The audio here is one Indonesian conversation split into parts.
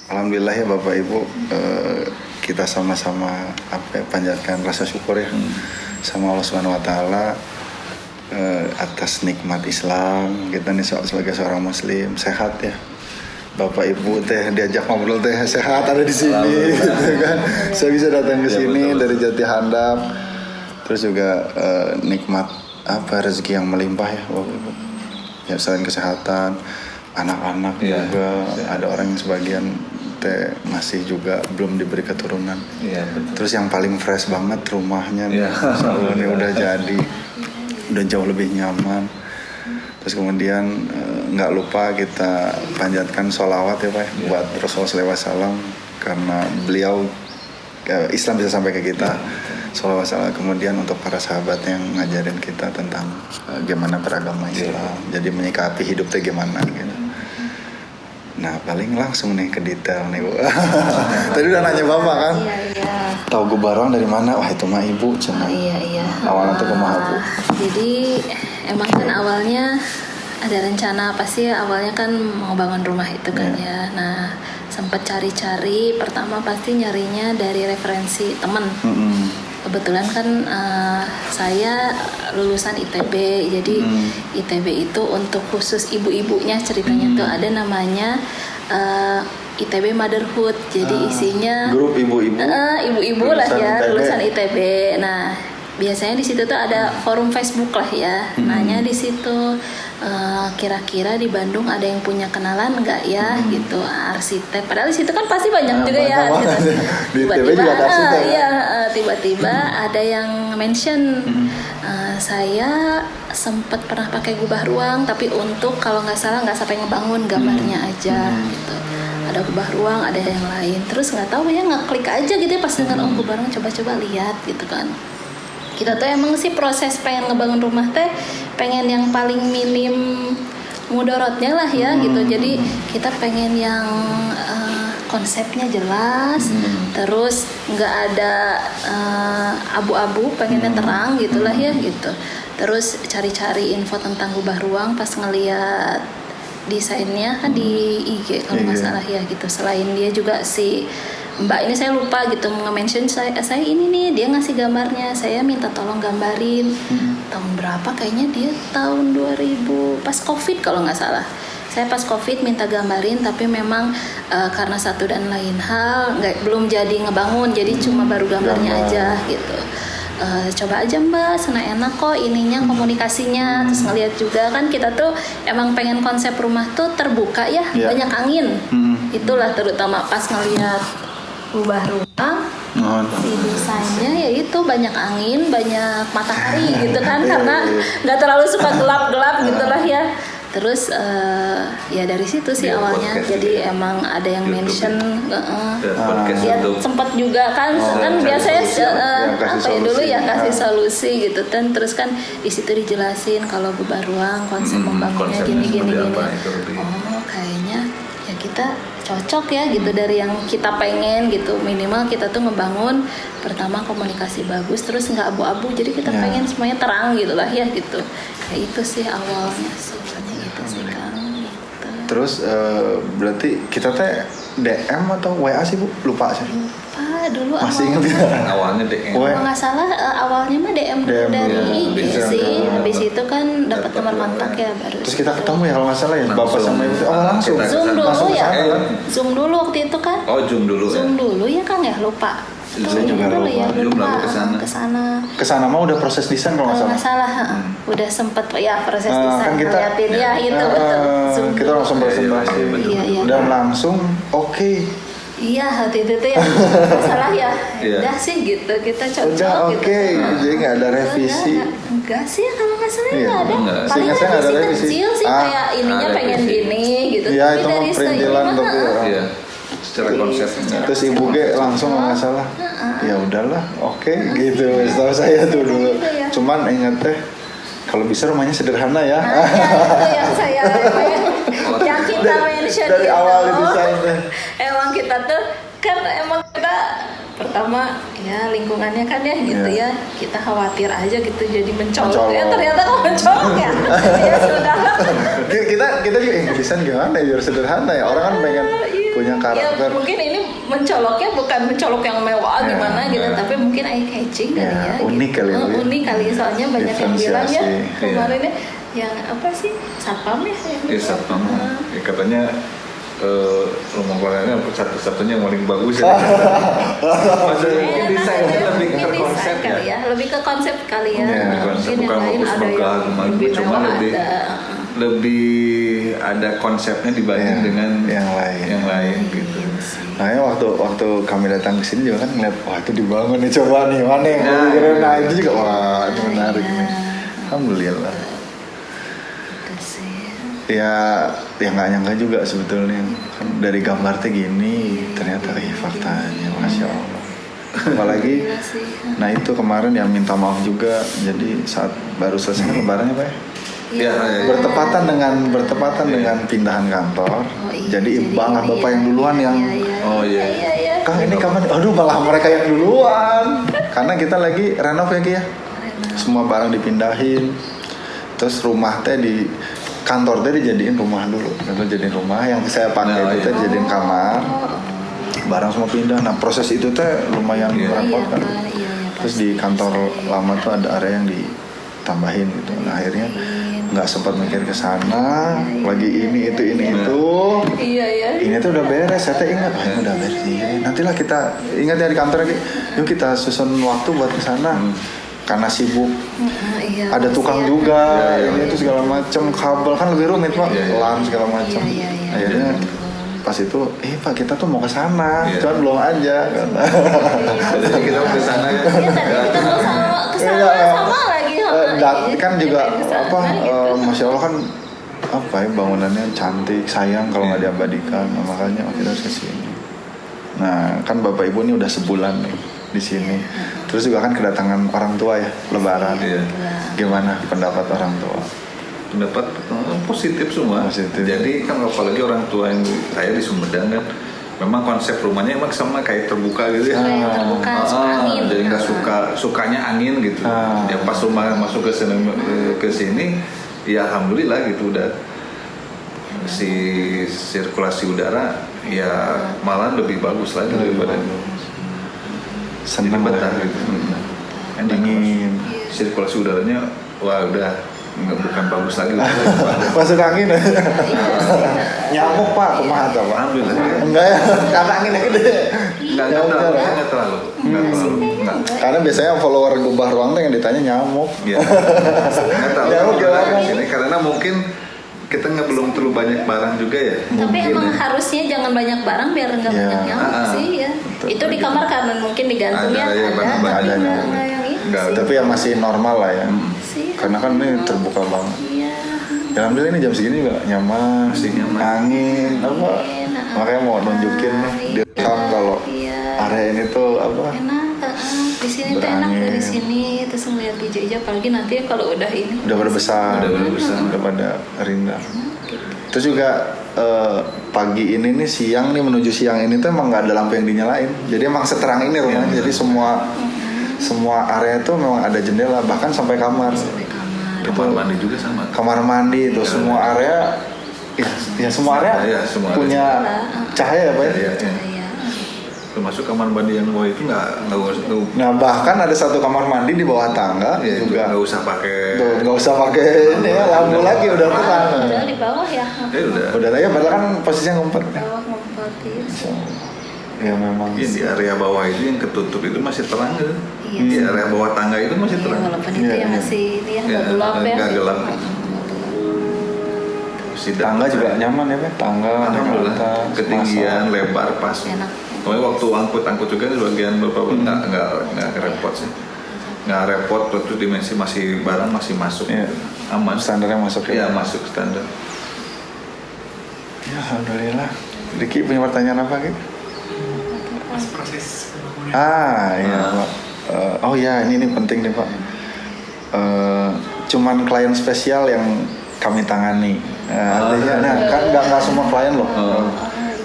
Alhamdulillah ya Bapak Ibu, kita sama-sama panjatkan rasa syukur ya sama Allah Subhanahu Wa Taala atas nikmat Islam. Kita nih sebagai seorang Muslim sehat ya. Bapak Ibu teh diajak ngobrol teh sehat ada di sini, gitu kan. Saya bisa datang ke sini dari Jati Handap. Terus juga nikmat rezeki yang melimpah ya Bapak Ibu. Ya selain kesehatan, anak-anak juga ada orang yang sebagian masih juga belum diberi keturunan. Terus yang paling fresh banget rumahnya nih, ini udah jadi, udah jauh lebih nyaman. Terus kemudian nggak lupa kita panjatkan sholawat ya Pak buat Rasulullah SAW karena beliau Islam bisa sampai ke kita. Sholawat salam kemudian untuk para sahabat yang ngajarin kita tentang gimana beragama Islam. Jadi menyikapi hidupnya gimana gitu. Nah paling langsung nih ke detail nih Bu. Tadi udah nanya Bapak kan? Iya. Tahu Gubarong dari mana? Wah itu mah Ibu cina. Iya. Awalnya tuh kumaha Bu? Jadi emang kan awalnya ada rencana pasti awalnya kan mau bangun rumah itu kan ya. Nah sempat cari-cari, pertama pasti nyarinya dari referensi teman. Kebetulan kan saya lulusan ITB, jadi ITB itu untuk khusus ibu-ibunya ceritanya tuh ada namanya ITB Motherhood, jadi isinya grup ibu-ibu, ibu-ibu lah ya lulusan ITB. Nah biasanya di situ tuh ada forum Facebook lah ya, nanya di situ kira-kira di Bandung ada yang punya kenalan nggak ya gitu arsitek. Padahal di situ kan pasti banyak juga ya. Tiba-tiba ada yang mention saya sempat pernah pakai gubah ruang, tapi untuk kalau nggak salah nggak sampai ngebangun gambarnya aja gitu. Ada gubah ruang, ada yang lain. Terus nggak tahu ya ngeklik aja gitu ya pas dengar gubah ruang, coba-coba lihat gitu kan. Kita tuh emang sih proses pengen ngebangun rumah teh pengen yang paling minim mudorotnya lah ya gitu. Jadi kita pengen yang konsepnya jelas, terus nggak ada abu-abu, pengennya terang gitulah ya gitu. Terus cari-cari info tentang gubah ruang pas ngeliat desainnya kan di IG kalau nggak salah ya gitu. Selain dia juga si Mbak ini saya lupa gitu nge-mention saya ini nih, dia ngasih gambarnya, saya minta tolong gambarin tahun berapa kayaknya dia tahun 2000 pas Covid kalau nggak salah. Saya pas Covid minta gambarin tapi memang karena satu dan lain hal belum jadi ngebangun, jadi cuma baru gambarnya aja gitu. Coba aja Mbak, senang enak kok ininya komunikasinya. Terus ngeliat juga kan kita tuh emang pengen konsep rumah tuh terbuka ya, banyak angin. Itulah terutama pas ngeliat gubah ruang, si desainnya yaitu banyak angin, banyak matahari gitu kan, karena nggak terlalu suka gelap-gelap gitulah ya. Terus ya dari situ sih awalnya jadi emang ada yang mention ya sempat juga kan biasanya dulu ya kasih solusi gitu kan. Terus kan di situ dijelasin kalau gubah ruang konsep membangunnya gini. Oh kayaknya ya kita cocok ya gitu dari yang kita pengen gitu. Minimal kita tuh ngebangun pertama komunikasi bagus, terus nggak abu-abu, jadi kita pengen semuanya terang gitu lah ya gitu. Ya itu sih awalnya sebenarnya gitu sih Kang gitu. Terus berarti kita teh DM atau WA sih Bu? Lupa sih. Lupa dulu masih ingat ya? Awalnya DM. Kalau nggak salah awalnya mah DM dari IG sih. Habis itu kan dapat nomor kontak ya baru. Terus kita ketemu ya kalau nggak salah ya Bapak sama Ibu. Langsung. Zoom dulu ya. Zoom dulu waktu itu kan. Zoom dulu ya. Zoom dulu ya Kang ya, lupa. Saya juga lupa. Ya, lupa. Kesana mah udah proses desain kalau nggak salah. Udah sempet ya proses desain kan kita, liatin ya itu betul. Zoom kita langsung presentasi. Dan langsung oke. Iya hati itu tuh ya salah ya. Udah sih gitu kita cocok. Udah oke. Jadi nggak ada revisi. Enggak sih kalau nggak salah nggak ada. Paling revisi kecil sih kayak ininya pengen gini gitu. Iya itu mau perintilan tapi ya. Secara konsepnya. Terus Ibu langsung nggak salah. Ya udahlah, oke gitu. Setahu saya tuh dulu. Cuman ingat teh kalau bisa rumahnya sederhana ya. Itu yang saya yang kita mention dari awal desainnya. Emang kita tuh kan emang kita pertama ya lingkungannya kan ya gitu ya, kita khawatir aja gitu jadi mencolok. Ya ternyata kok mencolok ya. Ya sudah. kita juga desain gimana ya biar sederhana ya, orang kan pengen punya Ya karakter. mungkin ini mencoloknya bukan mencolok yang mewah Ya, gimana gitu, tapi mungkin eye catching kali Ya, ya. unik gitu. kali ya, Bu, ya. Unik kali, soalnya banyak yang bilang ya Diferensiasi, kemarin ya, yang apa sih satpam ya? Iya satpam. Ya, katanya rumah warganya satu-satunya yang paling bagus ya. Maksudnya mungkin desainnya lebih ke Mungkin konsep desain kali ya, lebih ke konsep kali ya. Ya, konsep Mungkin yang bukan lain bagus ada megah, yang cuma lebih cuma mewah lebih ada. lebih ada konsepnya dibanding Ya, dengan yang lain. gitu. Nah ya waktu kami datang ke sini juga kan ngeliat, wah itu dibangun nih, coba nih mana yang Ya, kira-kira. Nah ya. itu juga wah ini menarik Ya. nih. Alhamdulillah. Gitu sih. Ya nggak nyangka juga sebetulnya kan dari gambar teh gini, ternyata faktanya masya Allah. Apalagi Gila sih. nah itu kemarin ya minta maaf juga, jadi saat baru selesai lebarannya Pak ya, Ya, ya. bertepatan dengan pindahan kantor. Oh, iya. Jadi malah bapak iya, yang duluan yang Oh, iya. iya. Kang ini kapan? Aduh malah mereka yang duluan. Karena kita lagi renov ya Ki ya. Semua barang dipindahin. Terus rumah teh di kantor teh dijadiin rumah dulu. Lalu jadiin rumah yang saya pakai Nah, itu teh iya. jadiin kamar. Barang semua pindah. Nah proses itu teh lumayan Iya. merepotkan. Iya, Terus di kantor lama tuh ada area yang ditambahin gitu. Nah akhirnya nggak sempat mikir ke sana. Lagi ini itu. Iya. Ini tuh udah beres, saya tuh ingat, ini udah beres. Iya, nantilah kita ingat ya di kantor lagi. Yuk kita susun waktu buat ke sana. Karena sibuk, Iya, ada tukang pasti ya. juga, Iya. ini itu segala macam, kabel kan lebih rumit Pak, Iya. LAN segala macam. Iya. Akhirnya pas itu, Pak kita tuh mau ke sana, Iya. cuman belum aja. Kata. Jadi kita ke sana ya. Iya, tadi kita mau kesana Iya. sama lagi. Kan juga Kesana, apa, gitu. masya Allah kan apa ya bangunannya cantik, sayang kalau nggak diabadikan, nah, makanya kita harus kesini. Nah kan bapak ibu ini udah sebulan nih di sini, terus juga kan kedatangan orang tua ya, lebaran. Iya. Gimana pendapat orang tua? Pendapat positif semua. Positif. Jadi kan apalagi orang tua yang saya di Sumedang kan, memang konsep rumahnya emang sama kayak terbuka gitu ya. Kayak terbuka, suka angin. Jadi nggak sukanya angin gitu. Ya pas rumah masuk ke sini, ya alhamdulillah gitu udah si sirkulasi udara ya malah lebih bagus lagi daripada Seneng betah lah. gitu. Enak. Dingin. Sirkulasi udaranya wah udah bukan bagus lagi. Masuk angin. Nyamuk Pak, kumaha tuh Pak? Alhamdulillah. Enggak ya, karena anginnya gede. Nggak terlalu. Nggak. Karena biasanya follower Gubah Ruang tuh yang ditanya nyamuk. Ya. Nggak tahu. Nyamuk gimana? Di sini karena mungkin kita belum terlalu banyak barang juga ya. Tapi Mungkin emang ya. harusnya jangan banyak barang biar nggak Iya. banyak nyamuk sih ya. Betul. Itu di kamar karena mungkin digantungnya Ada, ya, ada, barang- tapi ada nggak nyamuk. yang ini Nggak, sih. Tapi ya masih normal lah ya. Sih. Karena kan ini terbuka banget. Iya. Ya, alhamdulillah ini jam segini juga nyaman, Masih nyaman. angin, apa? Makanya mau nunjukin nih direkam kalau Iya. area ini tuh apa? Enak, di sini tuh enak Berangin. dari sini terus ngeliat hijau-hijau, apalagi nanti kalau udah ini. Udah pada besar, Udah besar. udah pada rindang. Terus juga pagi ini nih siang nih menuju siang ini tuh emang nggak ada lampu yang dinyalain. Jadi emang seterang ini rumahnya. Iya. Jadi semua area tuh memang ada jendela bahkan sampai kamar. Sampai kamar. Kamar mandi juga sama. Kamar mandi itu semua area ya semua area Ya, semua area. punya cahaya ya Pak ya? Iya. Iya. Termasuk kamar mandi yang bawah itu nggak Nah bahkan ada satu kamar mandi di bawah tangga ya, juga nggak usah pakai. tuh nggak usah pakai ini ya lampu lagi udah terang. Udah di bawah ya. Udah. Udah aja padahal kan posisinya ngumpet. Bawah ngumpet ya. So, ya memang. Iya, di area bawah itu yang ketutup itu masih terang gitu. Iya. Di area bawah tangga itu masih Iya, terang. walaupun itu Iya, ya iya. masih ini ya Iya, nggak gelap ya. nggak gelap. Tangga juga nyaman ya Pak? Tangga naik Alhamdulillah. atas, Ketinggian, masak. lebar, pas. Enak. Pokoknya waktu angkut juga di bagian bapak nggak repot sih. Nggak repot, terus dimensi masih barang masih masuk. Iya. Aman. Standarnya masuk Iya ya. masuk standar. Ya alhamdulillah. Diki punya pertanyaan apa Ki? Pas proses pembangunan. Iya Pak. Oh ya ini penting nih Pak. Cuman klien spesial yang kami tangani. Artinya, kan nggak semua klien loh.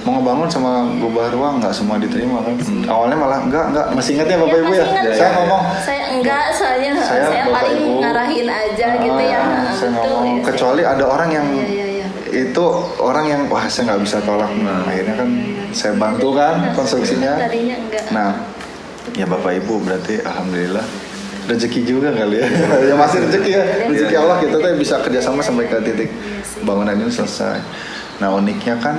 Mau ngebangun sama Gubah Ruang nggak semua diterima kan. Awalnya malah enggak. Masih ingat ya Bapak Ibu ya? masih ingat. Saya ngomong. Saya enggak, soalnya Saya saya Bapak paling Ibu. ngarahin aja gitu ya. Saya Betul, ngomong. ya, Kecuali ada orang yang Iya. itu orang yang wah saya nggak bisa tolak. Akhirnya kan saya bantu kan konstruksinya. Tadinya enggak. Nah, ya Bapak Ibu berarti alhamdulillah rezeki juga kali ya. Ya masih rezeki ya. Rezeki Allah kita tuh bisa kerjasama sampai ke titik bangunan ini selesai. Nah uniknya kan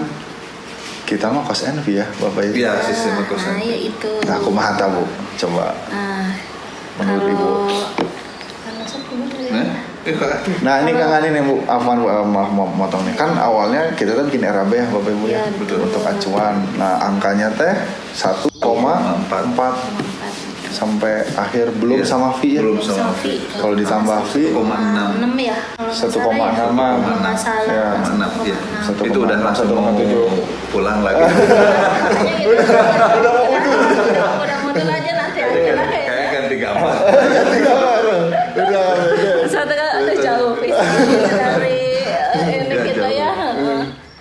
kita mah cost and fee ya Bapak Ibu. Iya, sistem cost and Nah, ya fee. itu. Nah aku mah hantar Bu, coba menurut Ibu. Kalau sepuluh dari Nah ini Kang Ani nih Bu, Afwan maaf mau motong nih. Kan awalnya kita tuh bikin RAB ya Bapak Ibu ya, Iya, betul. untuk acuan. Nah angkanya teh 1,4 sampai akhir belum Iya, sama fee ya. belum sama fee. Kalau ditambah fee 1,6. 6 ya. Kalau 1,6. nggak salah Ya. 6 ya. 1,6. Itu udah langsung mau 1,7. pulang lagi. Makanya gitu. Udah model aja nanti aja Kayak ganti gambar. Udah beda. satu kan ada jauh dari ini kita ya.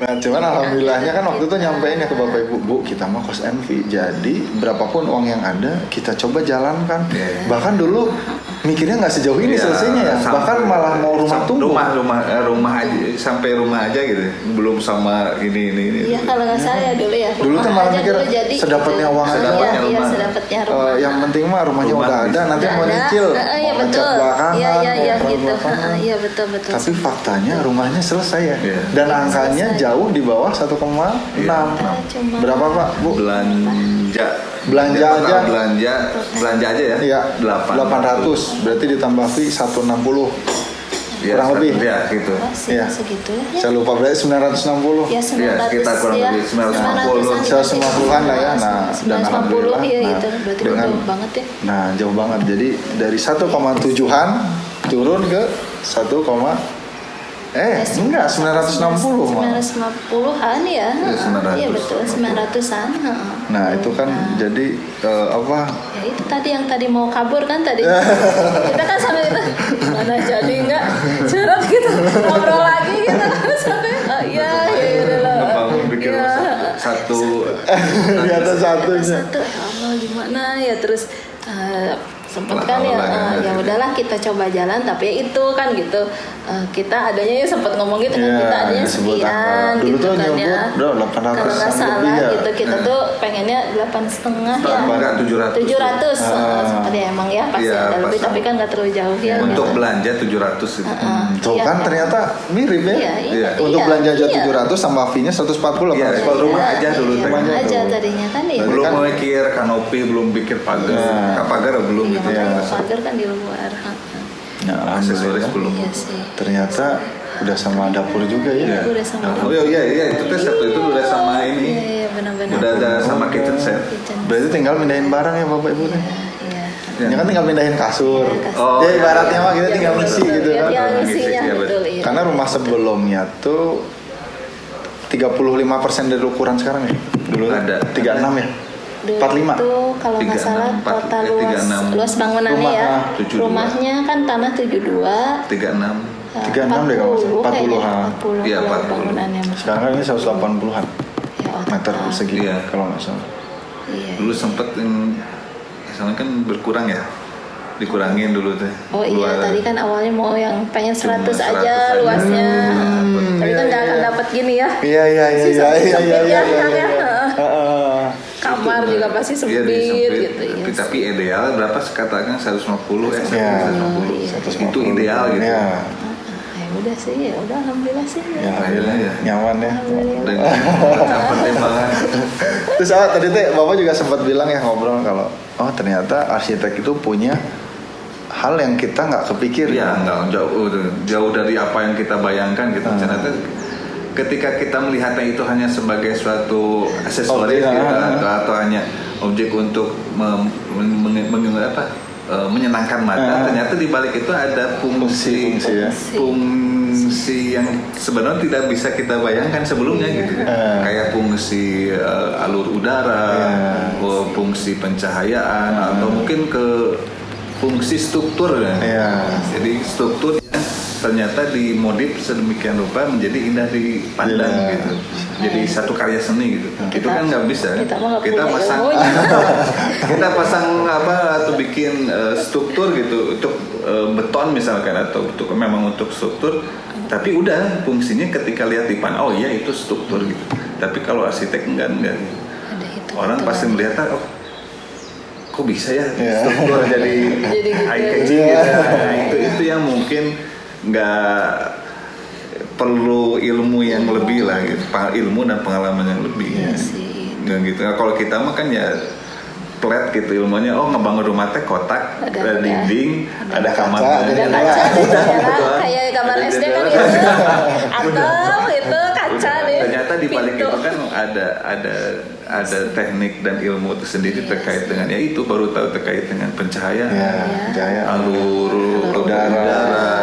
Nah cuman alhamdulillahnya kan waktu itu nyampein ya ke Bapak Ibu, Bu kita mah cost and fee, jadi berapapun uang yang ada kita coba jalankan. Bahkan dulu mikirnya nggak sejauh ini Iya, selesainya ya, bahkan malah mau rumah tunggu. Rumah aja sampai rumah aja gitu, belum sama ini. Iya kalau nggak salah ya dulu ya. Dulu tuh malah Aja mikir dulu jadi sedapatnya gitu. uang aja. Sedapatnya Iya rumah. sedapatnya rumah. Yang penting mah rumahnya Rumah udah ada, bisa. nanti mau Ada. nyicil, Iya mau ngecat betul. belakangan, Iya mau gitu. belakangan. Iya betul. Tapi faktanya rumahnya selesai ya, Iya. dan angkanya Selesai. jauh di bawah 1,6. Cuma Berapa Pak Bu? Belanja aja. Belanja aja ya. Iya, 800 berarti ditambah fee 160. Ya, kurang lebih. Ya gitu. masih Iya. segitu ya. Saya lupa berarti 960. Ya 900 sekitar kurang ya. lebih 950. 150-an lah ya. Nah, dan 950 alhamdulillah. ya Nah, gitu. Berarti dengan- jauh banget ya. Nah jauh banget, jadi dari 1,7an turun ke 960 malah. 950-an ya. Iya, 900. Iya betul 900-an. Nah itu kan jadi apa? Ya itu tadi yang tadi mau kabur kan tadi. Kita kan sampai itu mana jadi enggak cerot gitu. Ngobrol lagi gitu sampai iya udah lah. Ngebangun bikin Iya. satu Di atas satunya. Satu ya Allah gimana ya terus sempet Lah, kan ya awalnya ya gitu. udahlah kita coba jalan tapi ya itu kan gitu kita adanya ya sempet ngomong gitu kan Iya, kita adanya disebut sekian angka. Dulu gitu tuh kan ya nyebut, bro, 800 kalau nggak an salah lebih ya. gitu kita tuh pengennya 8,5 ya Enggak, 700. 700 sempat ya emang ya pasti Iya, ada lebih pas. tapi kan nggak terlalu jauh ya untuk gitu. belanja 700 gitu. Tuh Iya, kan iya. ternyata mirip ya. Iya, iya, Untuk iya, belanja aja iya. 700 sama fee-nya 140 Iya, kan. kalau rumah aja dulu iya, teh. rumah aja tadinya kan ya Belum kan- mikir kanopi, belum pikir pagar, pagar belum iya gitu makanya ya. pagar kan di luar Nah, Aksesoris alhamdulillah. belum. iya sih Ternyata udah sama dapur juga ya. Udah sama Oh iya itu teh satu itu udah sama iya ini. iya benar-benar Udah ada sama kitchen set. Berarti tinggal mindahin barang ya Bapak Ibu nih. iya Ya kan tinggal mindahin kasur. Oh, Ya iya. ibaratnya mah kita Iya, tinggal betul, ngisi betul. gitu Iya, kan. iya, Ngisi, ngisinya iya, betul iya. Karena rumah sebelumnya tuh 35% dari ukuran sekarang ya. Dulu Ada. 36 ya. Dulu 45. itu kalau nggak 36, salah total luas 36. luas bangunannya Rumah, ya 72. rumahnya kan tanah 72 36. 36 deh kalau nggak salah. 40-an. 40 Iya, 40. bangunannya Sekarang kan ini 180-an ya, meter total. persegi Iya. kalau nggak salah. Iya. Dulu sempet misalnya kan berkurang ya. Dikurangin dulu teh. Oh iya Luar- tadi kan awalnya mau yang pengen 100 Cuma 100 aja aja. luasnya tapi iya, kan nggak akan iya. dapat gini ya Iya iya iya iya iya sempit iya ya, iya. kan ya. Heeh. Kamar juga pasti Iya, sempit disempit. gitu ya. Tapi ideal berapa katakan 150 Iya. 150. 150. Itu ideal gitu. Iya. Ya udah sih, ya udah alhamdulillah sih. Ya akhirnya Iya. nyaman ya. Alhamdulillah. Dan macam pertimbangan. Terus tadi teh Bapak juga sempat bilang ya ngobrol kalau oh ternyata arsitek itu punya hal yang kita nggak kepikir. Iya, enggak jauh dari apa yang kita bayangkan gitu. Ternyata ketika kita melihatnya itu hanya sebagai suatu aksesoris Objek, gitu, atau hanya objek untuk menyenangkan mata, ternyata di balik itu ada fungsi Fungsi ya. fungsi yang sebenarnya tidak bisa kita bayangkan sebelumnya gitu kan. Kayak fungsi alur udara, fungsi pencahayaan atau mungkin ke fungsi struktur ya. Iya. Jadi struktur yang ternyata dimodif sedemikian rupa menjadi indah dipandang Iya. gitu. Jadi satu karya seni gitu. Itu kan nggak bisa. Kita mah nggak Kita punya pasang ilmunya. kita pasang apa atau bikin struktur gitu untuk beton misalkan atau untuk memang untuk struktur Tapi udah fungsinya ketika lihat di pan, oh iya itu struktur gitu. Tapi kalau arsitek enggak. Ada Orang pasti melihat, oh kok bisa ya Iya. struktur jadi Jadi gitu. eye-catching gitu. Nah, itu yang mungkin nggak perlu ilmu yang lebih lah gitu, ilmu dan pengalaman yang lebih. Iya sih. Dan gitu. Nah, kalau kita mah kan ya flat gitu ilmunya, oh ngebangun rumah teh kotak, ada dinding, ada kamar kaca, mandi. Ada kaca, ada jendela, kayak gambar Ada SD kan jendela. gitu. Atau itu kaca deh. Ternyata di balik Pintu. itu kan ada teknik dan ilmu tersendiri terkait dengan ya itu, baru tahu terkait dengan pencahayaan, Jaya. alur udara,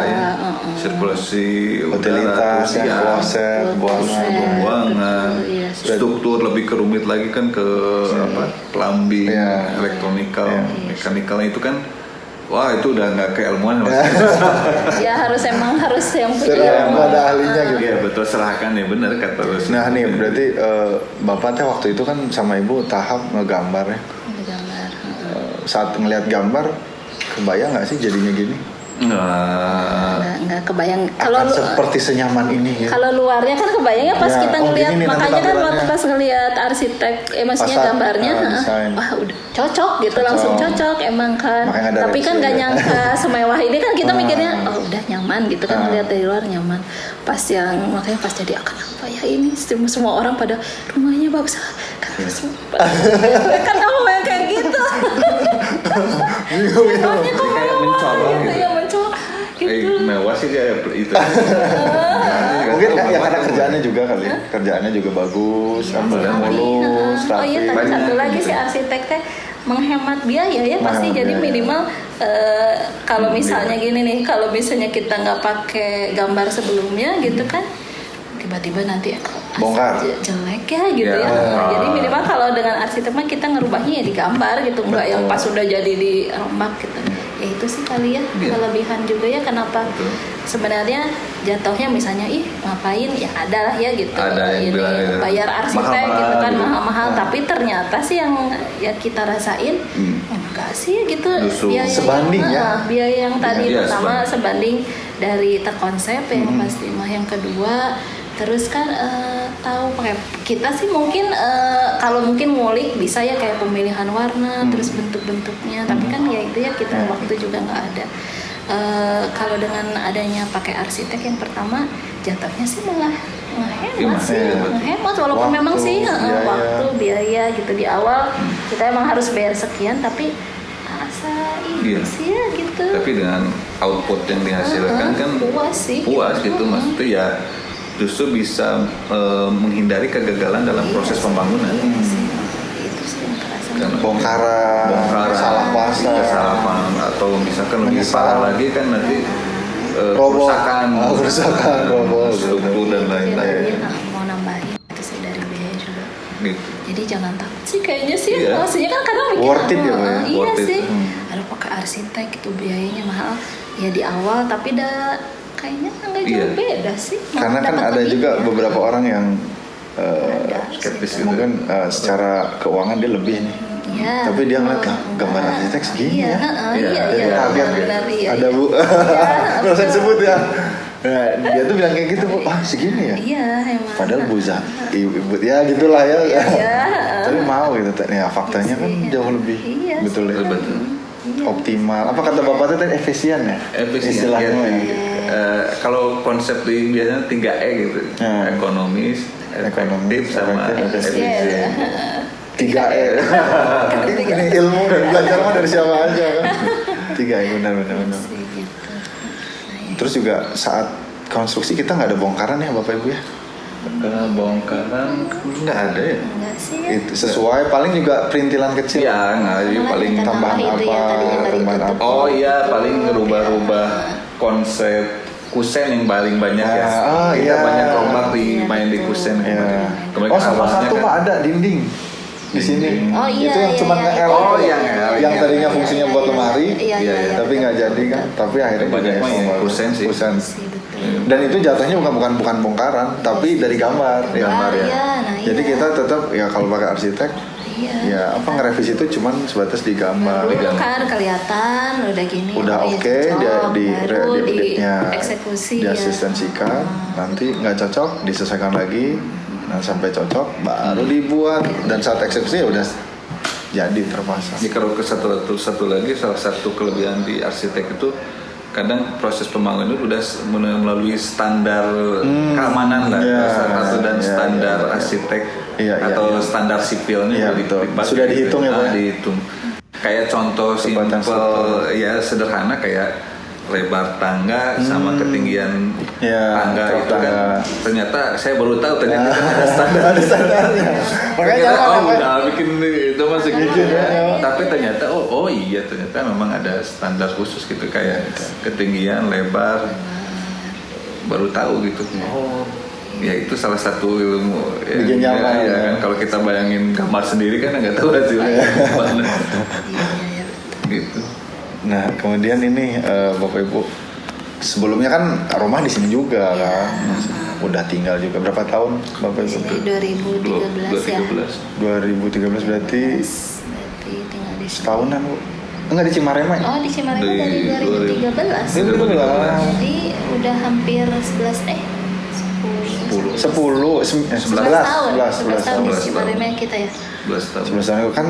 ya, sirkulasi udara, Utilitas, kloset, pembuangan, Iya, struktur lebih ke rumit lagi kan ke plumbing, Iya. elektronikal, Iya. mekanikalnya itu kan. Wah itu udah nggak keilmuan Ya harus yang punya Yang ada ahlinya gitu. Iya betul, serahkan ya, benar kata lu. Nah nih berarti Bapak teh waktu itu kan sama Ibu tahap ngegambar ya. gambar. Saat ngelihat gambar, kebayang nggak sih jadinya gini? Nah, Nggak kebayang kalau Akan seperti senyaman ini ya. kalau luarnya kan kebayangnya pas Ya, kita oh, ngelihat, gini nih nanti makanya kan tampilannya. waktu pas ngelihat arsitek, maksudnya Fasad, gambarnya, desain. wah udah cocok gitu, Cocok. langsung cocok emang kan. Makanya ada Tapi kan review nggak ya. nyangka semewah ini kan kita mikirnya, oh udah nyaman gitu kan, ngelihat dari luar nyaman. Pas makanya pas jadi akan apa ya ini, semua orang pada rumahnya bagus kan, kan ngomong kayak gitu. Rumahnya kok kayak mewah mencolok gitu, gitu. ya mencolok gitu. mewah sih kayak itu. Mungkin ya karena kerjaannya juga kali ya. Kerjaannya juga bagus, gambarnya mulus, Oh iya, rapi. tapi Banyak satu lagi gitu. si arsitek teh menghemat biaya ya pasti. Menghemat Jadi biaya. minimal kalau misalnya gini nih, kalau misalnya kita nggak pakai gambar sebelumnya gitu kan, tiba-tiba nanti Bongkar. jelek ya gitu Ya. ya. Jadi minimal kalau dengan arsitek mah kita ngerubahnya ya di gambar gitu, nggak yang pas sudah jadi di rombak gitu. Ya itu sih kali ya Iya. kelebihan juga ya, kenapa sebenarnya jatuhnya misalnya ngapain ya, ada lah ya gitu, Ada yang ini bilang gitu. bayar arsitek Mahal-mahal gitu kan, gitu. mahal-mahal, tapi ternyata sih yang ya kita rasain enggak sih gitu. Justru Biaya sebanding ya. biaya yang tadi Iya, pertama sebanding dari terkonsep yang pasti mah, yang kedua terus kan tahu pakai kita sih mungkin kalau mungkin ngulik bisa ya kayak pemilihan warna terus bentuk-bentuknya, tapi kan ya itu ya kita waktu juga nggak ada. Kalau dengan adanya pakai arsitek yang pertama jatuhnya sih malah ngehemat sih, Iya. ngehemat walaupun Waktu, memang sih biaya. waktu biaya gitu di awal kita emang harus bayar sekian, tapi asa Iya. ini sih ya gitu. Tapi dengan output yang dihasilkan kan puas sih puas gitu, maksudnya ya justru bisa menghindari kegagalan dalam proses pembangunan. Iya sih, itu sih yang kerasa. Karena Bongkaran, salah pasang. salah paham, atau misalkan lebih Menyesal. parah lagi kan nanti Roboh. kerusakan, Kerusakan, roboh. struktur dan lain-lain. Jadi, mau nambahin itu sih dari biaya juga. Gitu. Jadi jangan takut sih kayaknya sih, Iya. maksudnya kan kadang mikir Worth it ya, Pak, ya? iya Worth it. sih. Aduh pakai arsitek itu biayanya mahal ya di awal, tapi kayaknya nggak jauh Iya. beda sih. Malah Karena kan dapat ada lebih. juga beberapa orang yang skeptis gitu. mungkin secara keuangan dia lebih nih. Iya. Tapi dia ngeliat lah gambar Enggak. arsitek segini Iya, ya. iya, Iya, iya, Kaget benar, iya, ada iya. bu, nggak usah disebut ya. Nah, dia tuh bilang kayak gitu bu, segini ya. Iya, emang. Padahal bu ibu ya gitulah ya. Iya. Tapi mau gitu, ya faktanya kan Iya. jauh lebih Iya. betul ya. Betul. Optimal. Apa kata bapak tadi efisien ya? Efisien, Istilahnya ya. ya. Kalau konsep di biasanya 3E gitu, ekonomis, efektif, sama efektif, efisien. 3E. Ini ilmu belajar mah dari siapa aja kan. 3E benar. Sih, gitu. Terus juga saat konstruksi kita nggak ada bongkaran ya bapak ibu ya? Bongkaran nggak ada ya? Enggak sih ya. Itu sesuai paling juga perintilan kecil. Ya nggak, jadi Malah paling kita tambahan tambah itu ya, apa, tadinya dari tambahan tutup. apa. Oh iya, paling ngerubah-rubah konsep kusen yang paling banyak ya. Ah, Kita iya. banyak rombak Iya, main di betul. kusen Ya. kemarin. Kemarin Oh sama awalnya satu kan- pak ada dinding di sini. Oh, iya, itu yang iya, cuma iya. nge-L. Oh, yang L, yang iya. tadinya fungsinya buat lemari. Iya, iya, iya. Tapi nggak jadi kan. Tapi akhirnya Banyak jadi mah ya, evaluasi. kusen sih. Kusen. Sih, betul. Dan itu jatuhnya bukan bongkaran, tapi dari gambar. Gambar, ya. iya, nah, Jadi iya. kita tetap ya kalau pakai arsitek Ya apa ngerevisi itu cuman sebatas digambar. Baru kan kelihatan udah gini. Udah oh, oke, ya cocok, di baru editnya dieksekusi diasistensikan, nanti nggak cocok disesuaikan lagi, nah sampai cocok baru dibuat dan saat eksekusi ya udah jadi terpasang. Jadi kalau ke satu lagi, salah satu kelebihan di arsitek itu kadang proses pembangunan itu udah melalui standar keamanan lah, salah satu dan standar arsitek atau standar sipilnya sudah dihitung ya Pak? Dihitung. Kayak contoh simpel ya sederhana kayak lebar tangga sama ketinggian tangga itu kan ternyata saya baru tahu ternyata ada standar. Ada standarnya. Makanya udah bikin itu masih gitu. Tapi ternyata iya ternyata memang ada standar khusus gitu kayak ketinggian, lebar. Baru tahu gitu. Ya itu salah satu ilmu bikin nyaman ya kan kalau kita bayangin gambar sendiri kan nggak tahu hasilnya gimana. Gitu. Nah kemudian ini Bapak Ibu sebelumnya kan rumah di sini juga kan, udah tinggal juga berapa tahun Bapak Ibu? 2013 ya. 2013 berarti tinggal di setahunan Bu? Enggak di Cimarema ya? Oh di Cimarema dari 2013. Jadi udah hampir 11 tahun di Cimarema kita ya. 11 tahun. 11 tahun kan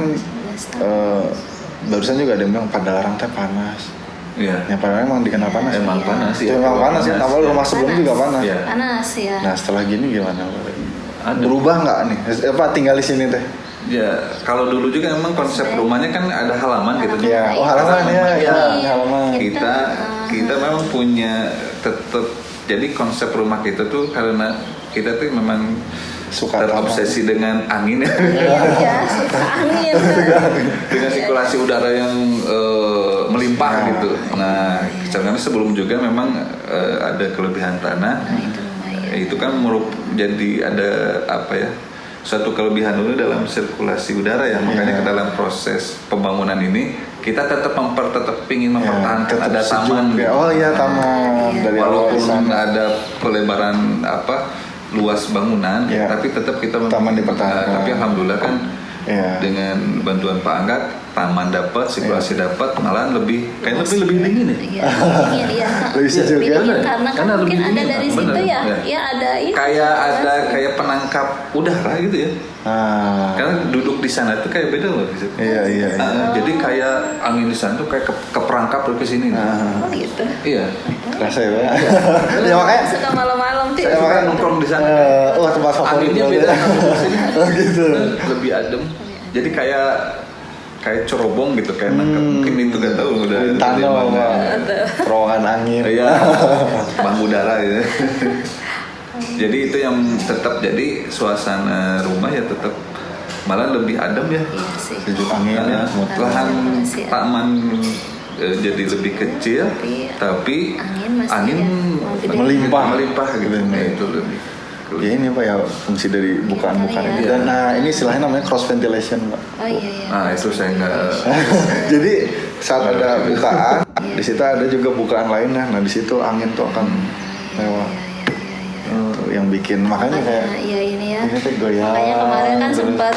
barusan juga ada yang bilang Padalarang teh panas. Iya. Yang Padalarang emang dikenal panas. Emang panas ya. Emang panas ya. Awal rumah sebelum juga panas. Ya. Panas ya. Nah setelah gini gimana? Berubah nggak nih? Apa tinggal di sini teh? Ya kalau dulu juga emang konsep rumahnya kan ada halaman gitu. Ya. Oh halaman ya. Halaman. Kita memang punya tetap. Jadi konsep rumah kita tuh karena kita tuh memang suka terobsesi dengan angin ya. Iya, suka angin. Dengan sirkulasi udara yang melimpah gitu. Nah, karena sebelum juga memang ada kelebihan tanah. Itu kan jadi ada apa ya? Suatu kelebihan dulu dalam sirkulasi udara ya. Makanya dalam proses pembangunan ini kita tetap ingin mempertahankan ada taman. Oh iya taman. Walaupun ada pelebaran luas bangunan, tapi tetap kita taman dipertahankan. Tapi alhamdulillah kan dengan bantuan Pak Anggat, taman dapat, sirkulasi dapat, malah lebih dingin ya. Iya. Bisa juga. Karena mungkin ada dari situ ya. Ya ada itu. Kayak penangkap udara gitu ya. Karena duduk di sana tuh kayak beda loh. Iya. Jadi kayak angin di sana tuh kayak keperangkap ke sini. Oh gitu. Iya. Rasa ya Pak. Ya makanya suka malam-malam saya makanya nongkrong di sana. Tempat favorit. Anginnya beda. Gitu. Lebih adem. Jadi kayak cerobong gitu kayak nangkep mungkin itu gak tahu udah terowongan angin. Iya. Bang udara ya. Jadi itu yang tetap jadi suasana rumah ya tetap malah lebih adem ya. Sejuk angin ya. Lahan taman jadi lebih kecil tapi angin melimpah gitu. Itu lebih. Ya ini Pak ya fungsi dari bukaan-bukaan ini. Dan ini istilahnya namanya cross ventilation Pak. Oh iya. Nah itu saya nggak. Jadi saat ada bukaan, di situ ada juga bukaan lainnya. Nah di situ angin tuh akan lewat. Yang bikin makanya kayak. Iya ini ya. Ini tuh goyang. Makanya kemarin kan sempat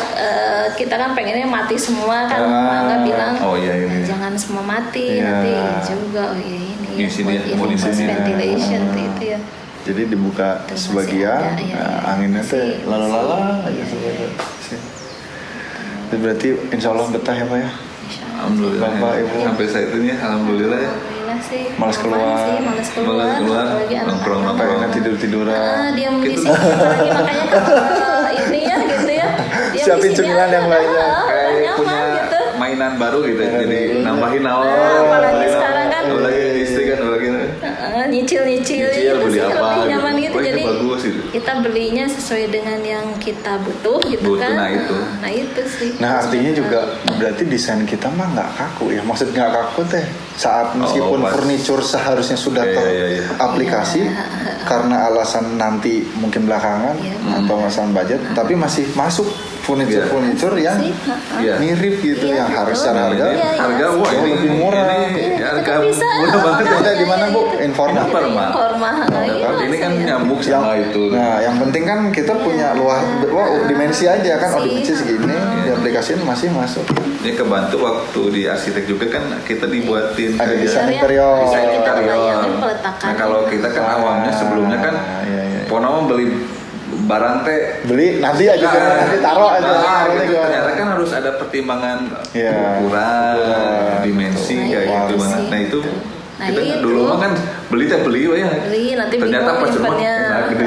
kita kan pengennya mati semua kan. Mangga bilang. Oh iya ini. Jangan semua mati nanti juga. Oh iya ini. Di sini cross ventilation itu ya. Jadi dibuka sebagian, anginnya teh lalu-lalang aja sebagian. Itu berarti insya Allah betah ya Pak ya? Alhamdulillah. Bapak Ibu. Sampai saat ini alhamdulillah ya. Alhamdulillah sih. Malas keluar. Nongkrong tidur-tiduran. Diam di sini apalagi makanya kalau ini ya gitu ya. Siapin cemilan yang banyak. Kayak punya mainan baru gitu. Jadi nambahin apalagi sekarang kan. Lagi istri kan lagi nyicil beli apa lebih nyaman gitu. Jadi bagus gitu. Kita belinya sesuai dengan yang kita butuh gitu kan. Nah itu sih. Nah artinya juga berarti desain kita mah nggak kaku ya. Maksud nggak kaku teh saat meskipun furniture seharusnya sudah teraplikasi karena alasan nanti mungkin belakangan atau masalah budget, tapi masih masuk furniture yang mirip gitu yang harga wah ini lebih murah. Harga bisa murah banget ya. Di mana Bu? Informa Formal. Ini kan nyambung sama itu. Nah, yang penting kan kita punya luas dimensi aja kan, dimensi segini, diaplikasiin masih masuk. Ini kebantu waktu di arsitek juga kan kita dibuatin Ada kayak desain interior. desain Kita interior. bayangin peletakan. Nah kalau kita kan awamnya sebelumnya kan Ponama beli barang teh Beli nanti aja nanti taruh aja. Taruhnya gitu. gimana? Ternyata kan harus ada pertimbangan ukuran, dimensi kayak gitu banget. Nah itu kita dulu mah kan beli ya. Beli nanti ternyata bingung pas rumah nyimpennya. gede.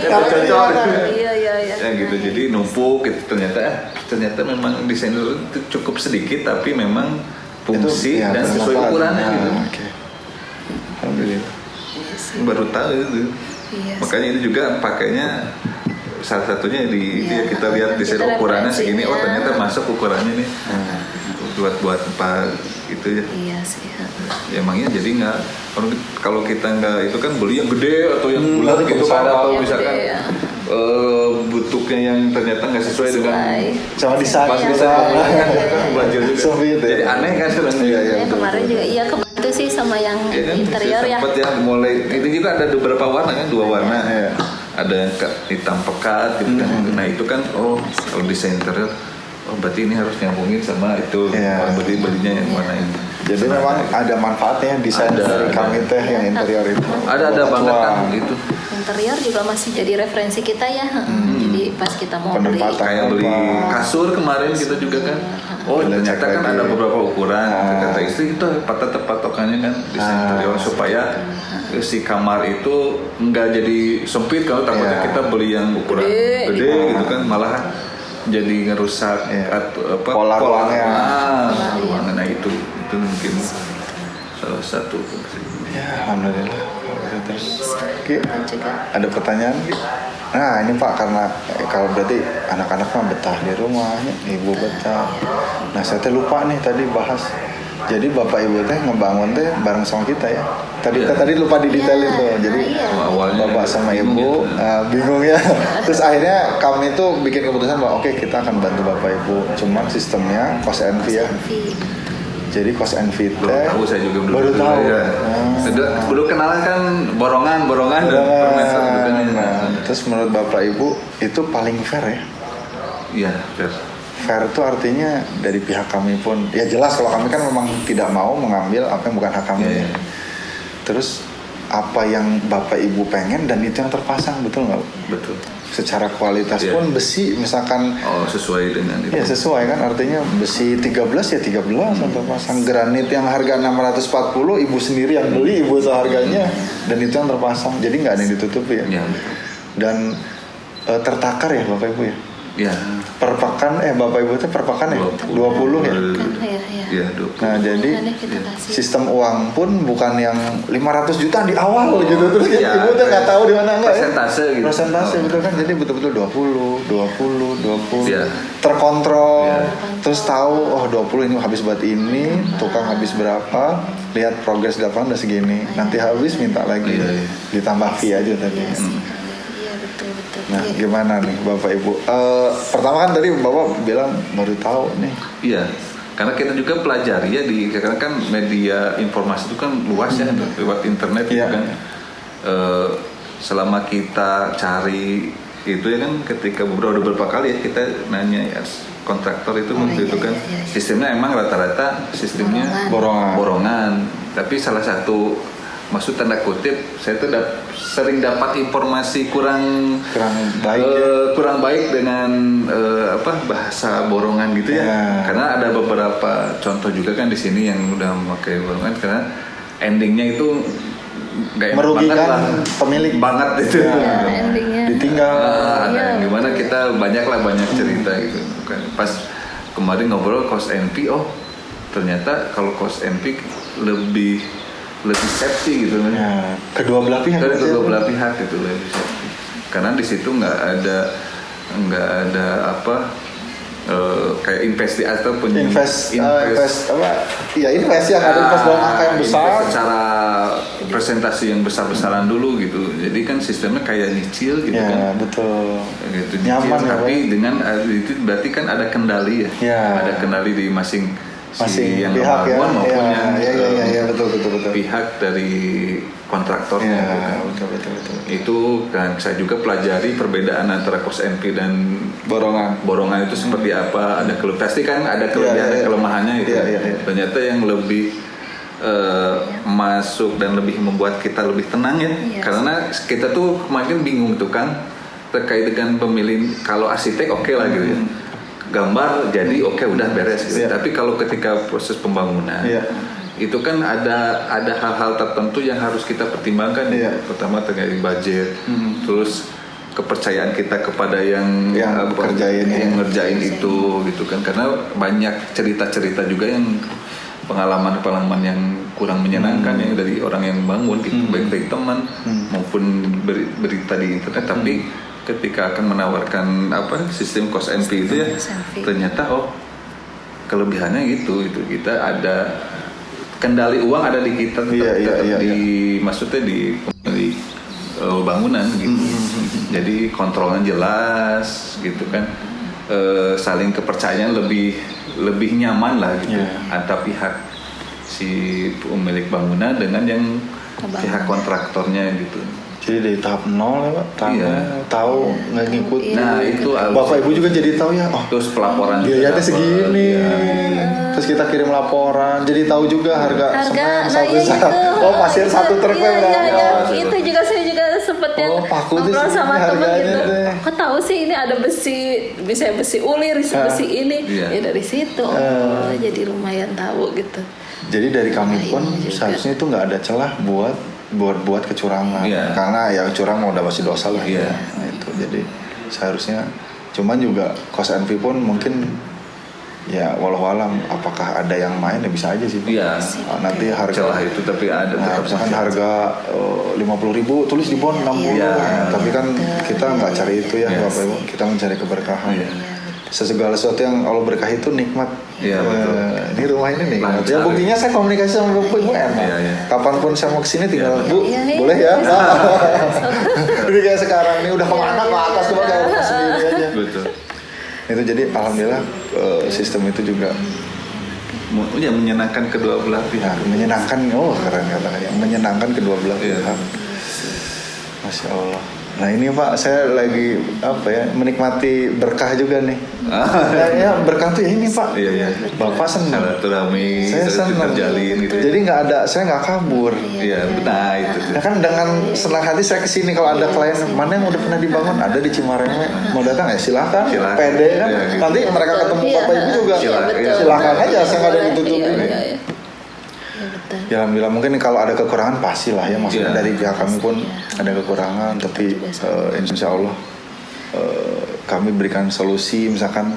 Cocok. Iya. Ya gitu, jadi numpuk gitu. Ternyata memang desainer itu cukup sedikit tapi memang fungsi itu, dan sesuai bermanfaat. ukurannya gitu. Okay. Alhamdulillah. Baru tahu itu. Iya, Makanya itu juga pakainya salah satunya di kita lihat desain kita ukurannya segini, referensinya. ternyata masuk ukurannya nih buat apa gitu ya. Iya sih. Ya emangnya jadi nggak kalau kita nggak itu kan beli yang gede atau yang bulat gitu besar kan, atau yang misalkan gede, ya. bentuknya yang ternyata nggak sesuai dengan Sama desain pas juga. desain kan banjir juga. Sempit ya. Jadi aneh kan sebenarnya. Iya, Kemarin juga kebantu sih sama yang Ya kan, interior ya. sempat ya mulai itu juga ada beberapa warna kan, 2 warna. Iya. Ada yang hitam pekat gitu kan. Nah itu kan kalau desain interior berarti ini harus nyambungin sama itu. Iya. Belinya yang warna ini. Jadi memang ada manfaatnya desain dari kami teh yang interior itu. Ada banget kan gitu. Interior juga masih jadi referensi kita ya. Jadi pas kita mau beli Penempatan. Kayak beli kasur kemarin kita juga kan. Ternyata kan ada beberapa ukuran. Kata istri itu patokannya kan desain interior supaya si kamar itu nggak jadi sempit. Kalau takutnya kita beli yang ukuran gede gitu kan, malah jadi ngerusak pola ruangnya. Ruangan. Nah itu mungkin salah satu. Ya, alhamdulillah. Terus, Ki, juga. ada pertanyaan Ki? Nah ini Pak, karena kalau berarti anak-anak mah betah di rumahnya, ibu betah. Nah saya teh lupa nih tadi bahas. Jadi bapak ibu teh ngebangun teh bareng sama kita ya. Tadi lupa didetailin tuh. Jadi awalnya bapak sama ibu bingung ya. Terus akhirnya kami tuh bikin keputusan bahwa oke, kita akan bantu bapak ibu. Cuman sistemnya cost and fee ya. Jadi cost and fee teh Tahu saya juga baru tahu. Ya. Dulu kenalan kan borongan dan per meter gitu kan. Terus menurut bapak ibu itu paling fair ya? Iya, fair. Fair itu artinya dari pihak kami pun ya jelas kalau kami kan memang tidak mau mengambil apa yang bukan hak kami. Iya. Terus apa yang bapak ibu pengen dan itu yang terpasang, betul nggak? Betul. Secara kualitas pun besi misalkan sesuai dengan itu. ya sesuai kan, artinya besi 13 ya 13 yang terpasang. Granit yang harga 640 ibu sendiri yang beli, ibu tahu harganya dan itu yang terpasang, jadi nggak ada yang ditutupi ya. Dan tertakar ya bapak ibu ya. Ya. Per pekan bapak ibu itu per pekan ya 20 ya. Iya, 20. Nah jadi sistem uang pun bukan yang 500 juta di awal gitu, terus ibu tuh nggak tahu di mana enggak ya. Persentase betul kan, jadi betul-betul 20 ya. Terkontrol. Terus tahu 20 ini habis buat ini, tukang habis berapa, lihat progres di lapangan udah segini, nanti habis minta lagi, ditambah fee aja tadi. Betul. Nah, gimana nih Bapak Ibu? Pertama kan tadi Bapak bilang baru tahu nih. Iya, karena kita juga pelajari ya karena kan media informasi itu kan luas ya, lewat internet gitu kan. Selama kita cari itu ya kan, ketika beberapa kali ya kita nanya ya kontraktor itu itu kan sistemnya emang rata-rata sistemnya borongan. Tapi salah satu maksud tanda kutip saya tuh sering dapat informasi kurang baik dengan bahasa borongan gitu ya. Karena ada beberapa contoh juga kan di sini yang udah memakai borongan, karena endingnya itu nggak merugikan pemilik banget itu. Endingnya ditinggal. Gimana kita banyak cerita gitu kan. Pas kemarin ngobrol cost NP, ternyata kalau cost NP lebih safety gitu kan. Ya, kedua belah pihak itu lebih safety. Karena di situ nggak ada kayak invest atau invest yang ada invest dalam angka yang besar, secara presentasi yang besar-besaran dulu gitu. Jadi kan sistemnya kayak nyicil gitu kan. Betul. Gitu, nyaman nyicil, tapi ya, dengan itu berarti kan ada kendali ya. Ada kendali di masing si yang pihak ya, membangun maupun yang ya, betul. pihak dari kontraktornya. Ya, betul. Itu kan saya juga pelajari perbedaan antara cost entry dan borongan itu seperti apa. Ada pasti kan ada kelebihan dan kelemahannya itu. Iya. Ternyata yang lebih masuk dan lebih membuat kita lebih tenang ya. Karena kita tuh kemarin bingung tuh kan terkait dengan pemilihan. Kalau arsitek oke lah gitu ya. Gambar jadi oke, udah beres gitu. Tapi kalau ketika proses pembangunan itu kan ada hal-hal tertentu yang harus kita pertimbangkan. Pertama terkait budget, terus kepercayaan kita kepada yang ngerjain itu gitu kan, karena banyak cerita-cerita juga yang pengalaman yang kurang menyenangkan ya dari orang yang bangun gitu, baik dari teman maupun berita di internet. Tapi ketika akan menawarkan sistem cost entry itu ya, ternyata kelebihannya gitu kita ada kendali uang ada di kita tetap maksudnya di bangunan gitu. Jadi kontrolnya jelas gitu kan, saling kepercayaan lebih nyaman lah gitu antara pihak si pemilik bangunan dengan yang pihak kontraktornya gitu. Jadi dari tahap nol ya Pak, tahu nggak ngikut. Nah itu Bapak Ibu juga jadi tahu ya. Terus pelaporan biayanya segini. Terus kita kirim laporan, jadi tahu juga harga semen satu pasir satu truk itu juga saya juga sempet yang ngobrol sama teman gitu. Kok tahu sih ini ada besi, bisa besi ulir, besi ini. Ya dari situ. Jadi lumayan tahu gitu. Jadi dari kami pun seharusnya itu nggak ada celah buat kecurangan, karena ya curang udah pasti dosa lah. Nah, itu jadi seharusnya, cuman juga cost entry pun mungkin ya walau-alam apakah ada yang main ya bisa aja sih. Nanti harga celah itu tapi ada. Misalkan harga 50.000 tulis di bon 60. Tapi kan kita nggak cari itu ya Bapak Ibu, kita mencari keberkahan. Segala sesuatu yang Allah berkahi itu nikmat. Ini rumah ini nikmat. Ya buktinya saya komunikasi sama Bapak Ibu enak. Kapanpun saya mau kesini tinggal Bu, boleh ya? Jadi kayak sekarang ini udah kemana ke atas coba kayak sendiri aja. Betul. Itu jadi alhamdulillah sistem itu juga menyenangkan kedua belah pihak. Menyenangkan, keren kata-kata. Menyenangkan kedua belah pihak. Masya Allah. Nah ini Pak, saya lagi menikmati berkah juga nih. Ya berkah tuh ya ini Pak. Bapak senang. Saya senang. Terjalin gitu. Jadi saya nggak kabur. Benar itu. Nah kan dengan senang hati saya kesini, kalau ada klien mana yang udah pernah dibangun, ada di Cimareme, mau datang ya silakan. Pede kan. Nanti mereka ketemu Bapak Ibu juga. Silakan aja, saya nggak ada yang ditutupin. Ya alhamdulillah, mungkin kalau ada kekurangan pastilah ya, maksudnya dari pihak kami pun ada kekurangan, tapi insya Allah kami berikan solusi. Misalkan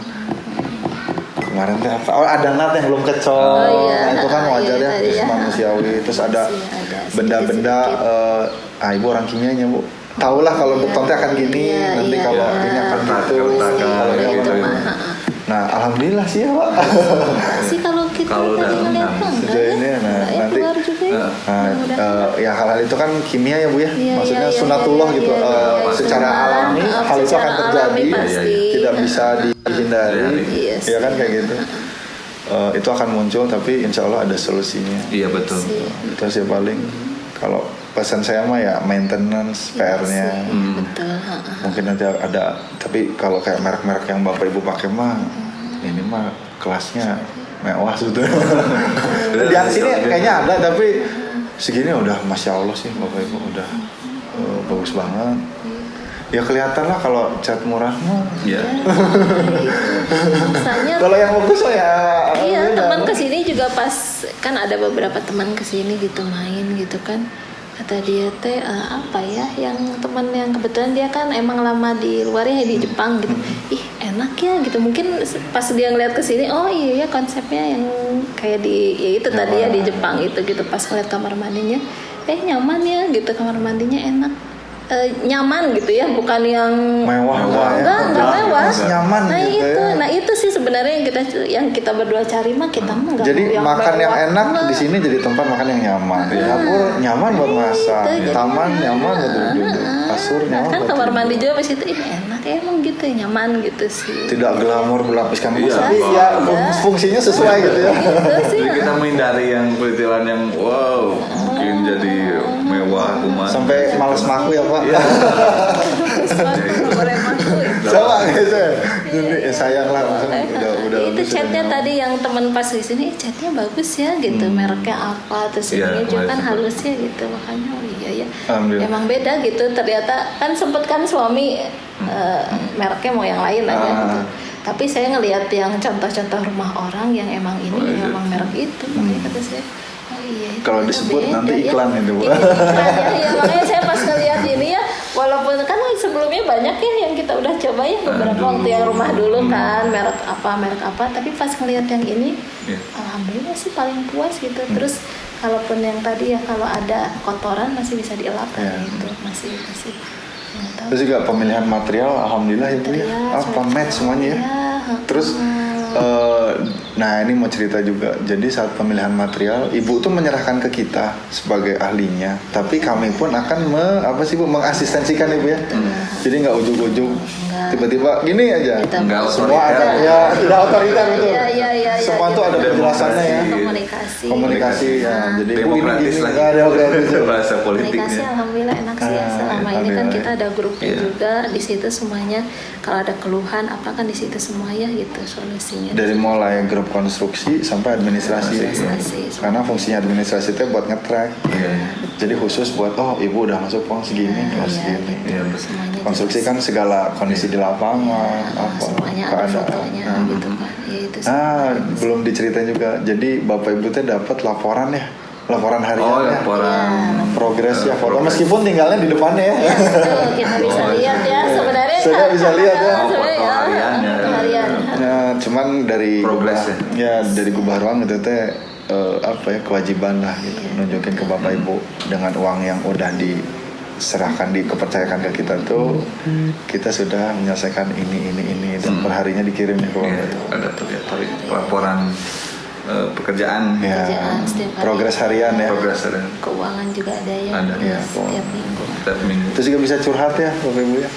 kemarin ada nat yang belum kecol, itu kan wajar ya, manusiawi. Terus ada benda-benda, ibu orang kimianya Bu, tahulah kalau betonnya akan gini, nanti kalau ini akan gitu. Nah, alhamdulillah sih ya Pak. Sih kalau kita ngeliat sejauh ini, nanti ya hal-hal itu kan kimia ya Bu ya, maksudnya sunatullah gitu, secara alami hal itu akan terjadi, tidak bisa dihindari, ya kan kayak gitu. Itu akan muncul, tapi insya Allah ada solusinya. Iya betul. Itu sih paling. Kalau pesan saya mah ya maintenance PR-nya. Betul. Mungkin nanti ada, tapi kalau kayak merek-merek yang Bapak Ibu pakai mah, ini mah kelasnya mewah sebetulnya. Di sini kayaknya ada, tapi segini udah Masya Allah sih Bapak Ibu, udah bagus banget. Ya kelihatan lah kalau cat murah mah. Kalau yang bagus ya. Iya, teman kesini juga pas kan ada beberapa teman kesini gitu main gitu kan. Kata dia teh yang teman yang kebetulan dia kan emang lama di luarnya di Jepang gitu. Ih enak ya gitu. Mungkin pas dia ngeliat kesini, oh iya ya konsepnya yang kayak tadi ya di Jepang itu gitu. Pas ngeliat kamar mandinya, nyaman ya gitu, kamar mandinya enak. nyaman gitu ya, bukan yang mewah enggak mewah. Nyaman Nah gitu itu, ya. nah itu sih sebenarnya yang kita berdua cari mah, kita mah nggak Jadi mau makan yang mewah. enak Enggak. di sini jadi tempat makan yang nyaman. Dapur nyaman buat masak, Itu, taman nyaman buat duduk, kasur nyaman Kan buat kamar tidur. mandi juga pas itu enak ya, emang gitu nyaman gitu sih. Tidak glamor berlapiskan emas, Iya. tapi ya fungsinya sesuai gitu ya. Gitu sih. Jadi kita menghindari yang pelitilan yang wow mungkin jadi mewah rumah. Sampai males maku ya Pak. Itu Sama gitu ya. Jadi sayang lah, maksudnya udah itu bagus, chatnya udah tadi yang temen pas di sini chatnya bagus ya gitu, mereknya apa, terus Iya, ini juga kan kemarin halus ya gitu, makanya oh iya ya Alhamdulillah. emang beda gitu. Ternyata kan sempet kan suami mereknya mau yang lain aja gitu, tapi saya ngelihat yang contoh-contoh rumah orang yang emang ini emang merek itu, makanya kata saya oh iya itu Kalau beda disebut nanti ya. iklan itu, Bu. Iya, iklan ya, makanya saya pas ngelihat ini ya, walaupun kan sebelumnya banyak ya yang kita udah coba ya beberapa waktu yang rumah dulu kan merek apa, tapi pas ngelihat yang ini alhamdulillah sih paling puas gitu. Terus kalaupun yang tadi ya kalau ada kotoran masih bisa dielap gitu, masih nggak tahu. Terus juga pemilihan material alhamdulillah ya Bu ya. Apa match semuanya ya. Terus nah ini mau cerita juga. Jadi saat pemilihan material, ibu tuh menyerahkan ke kita sebagai ahlinya, tapi kami pun akan mengasistensikan ibu ya. Jadi nggak ujuk-ujuk tiba-tiba gini aja. Nggak Semua otoriter. ada ya, tidak otoriter betul. Iya, Semua tuh ada penjelasannya ya. Komunikasi Ya. Jadi Bu, Demokratis ini lagi. nggak ada demokratis. Bahasa Komunikasi politiknya. alhamdulillah enak sih ya. Selama ini kan alhamdulillah. kita ada grupnya juga di situ semuanya. Kalau ada keluhan apa kan di situ semua ya gitu solusinya. Dari mulai grup konstruksi sampai administrasi. Administrasi. Karena fungsinya administrasi itu buat nge-track. Iya. Jadi khusus buat ibu udah masuk pos segini, kelas segini. Iya, semuanya Konstruksi kan segala kondisi di lapangan, apa semuanya ada fotonya gitu kan. Ya, itu sih. Belum diceritain juga. Jadi bapak ibu teh dapat laporan ya, laporan harian Oh, ya. laporan. Progres ya, foto meskipun tinggalnya di depannya ya. Ya, betul, kita bisa lihat ya sebenarnya. Saya bisa lihat ya. Foto hariannya. Foto harian. Nah, cuman dari Progres ya dari Gubahruang gitu teh kewajiban lah gitu, nunjukin ke bapak ibu dengan uang yang udah diserahkan kepercayakan ke kita tuh kita sudah menyelesaikan ini dan perharinya dikirim nih ke bapak Iya, ibu. ada terlihat laporan pekerjaan. Ya, Kerjaan setiap hari. progres harian ya. Progres ada. Keuangan juga ada ya. Ada, iya, Setiap minggu. Setiap minggu. Terus juga bisa curhat ya bapak ibu ya. Ya.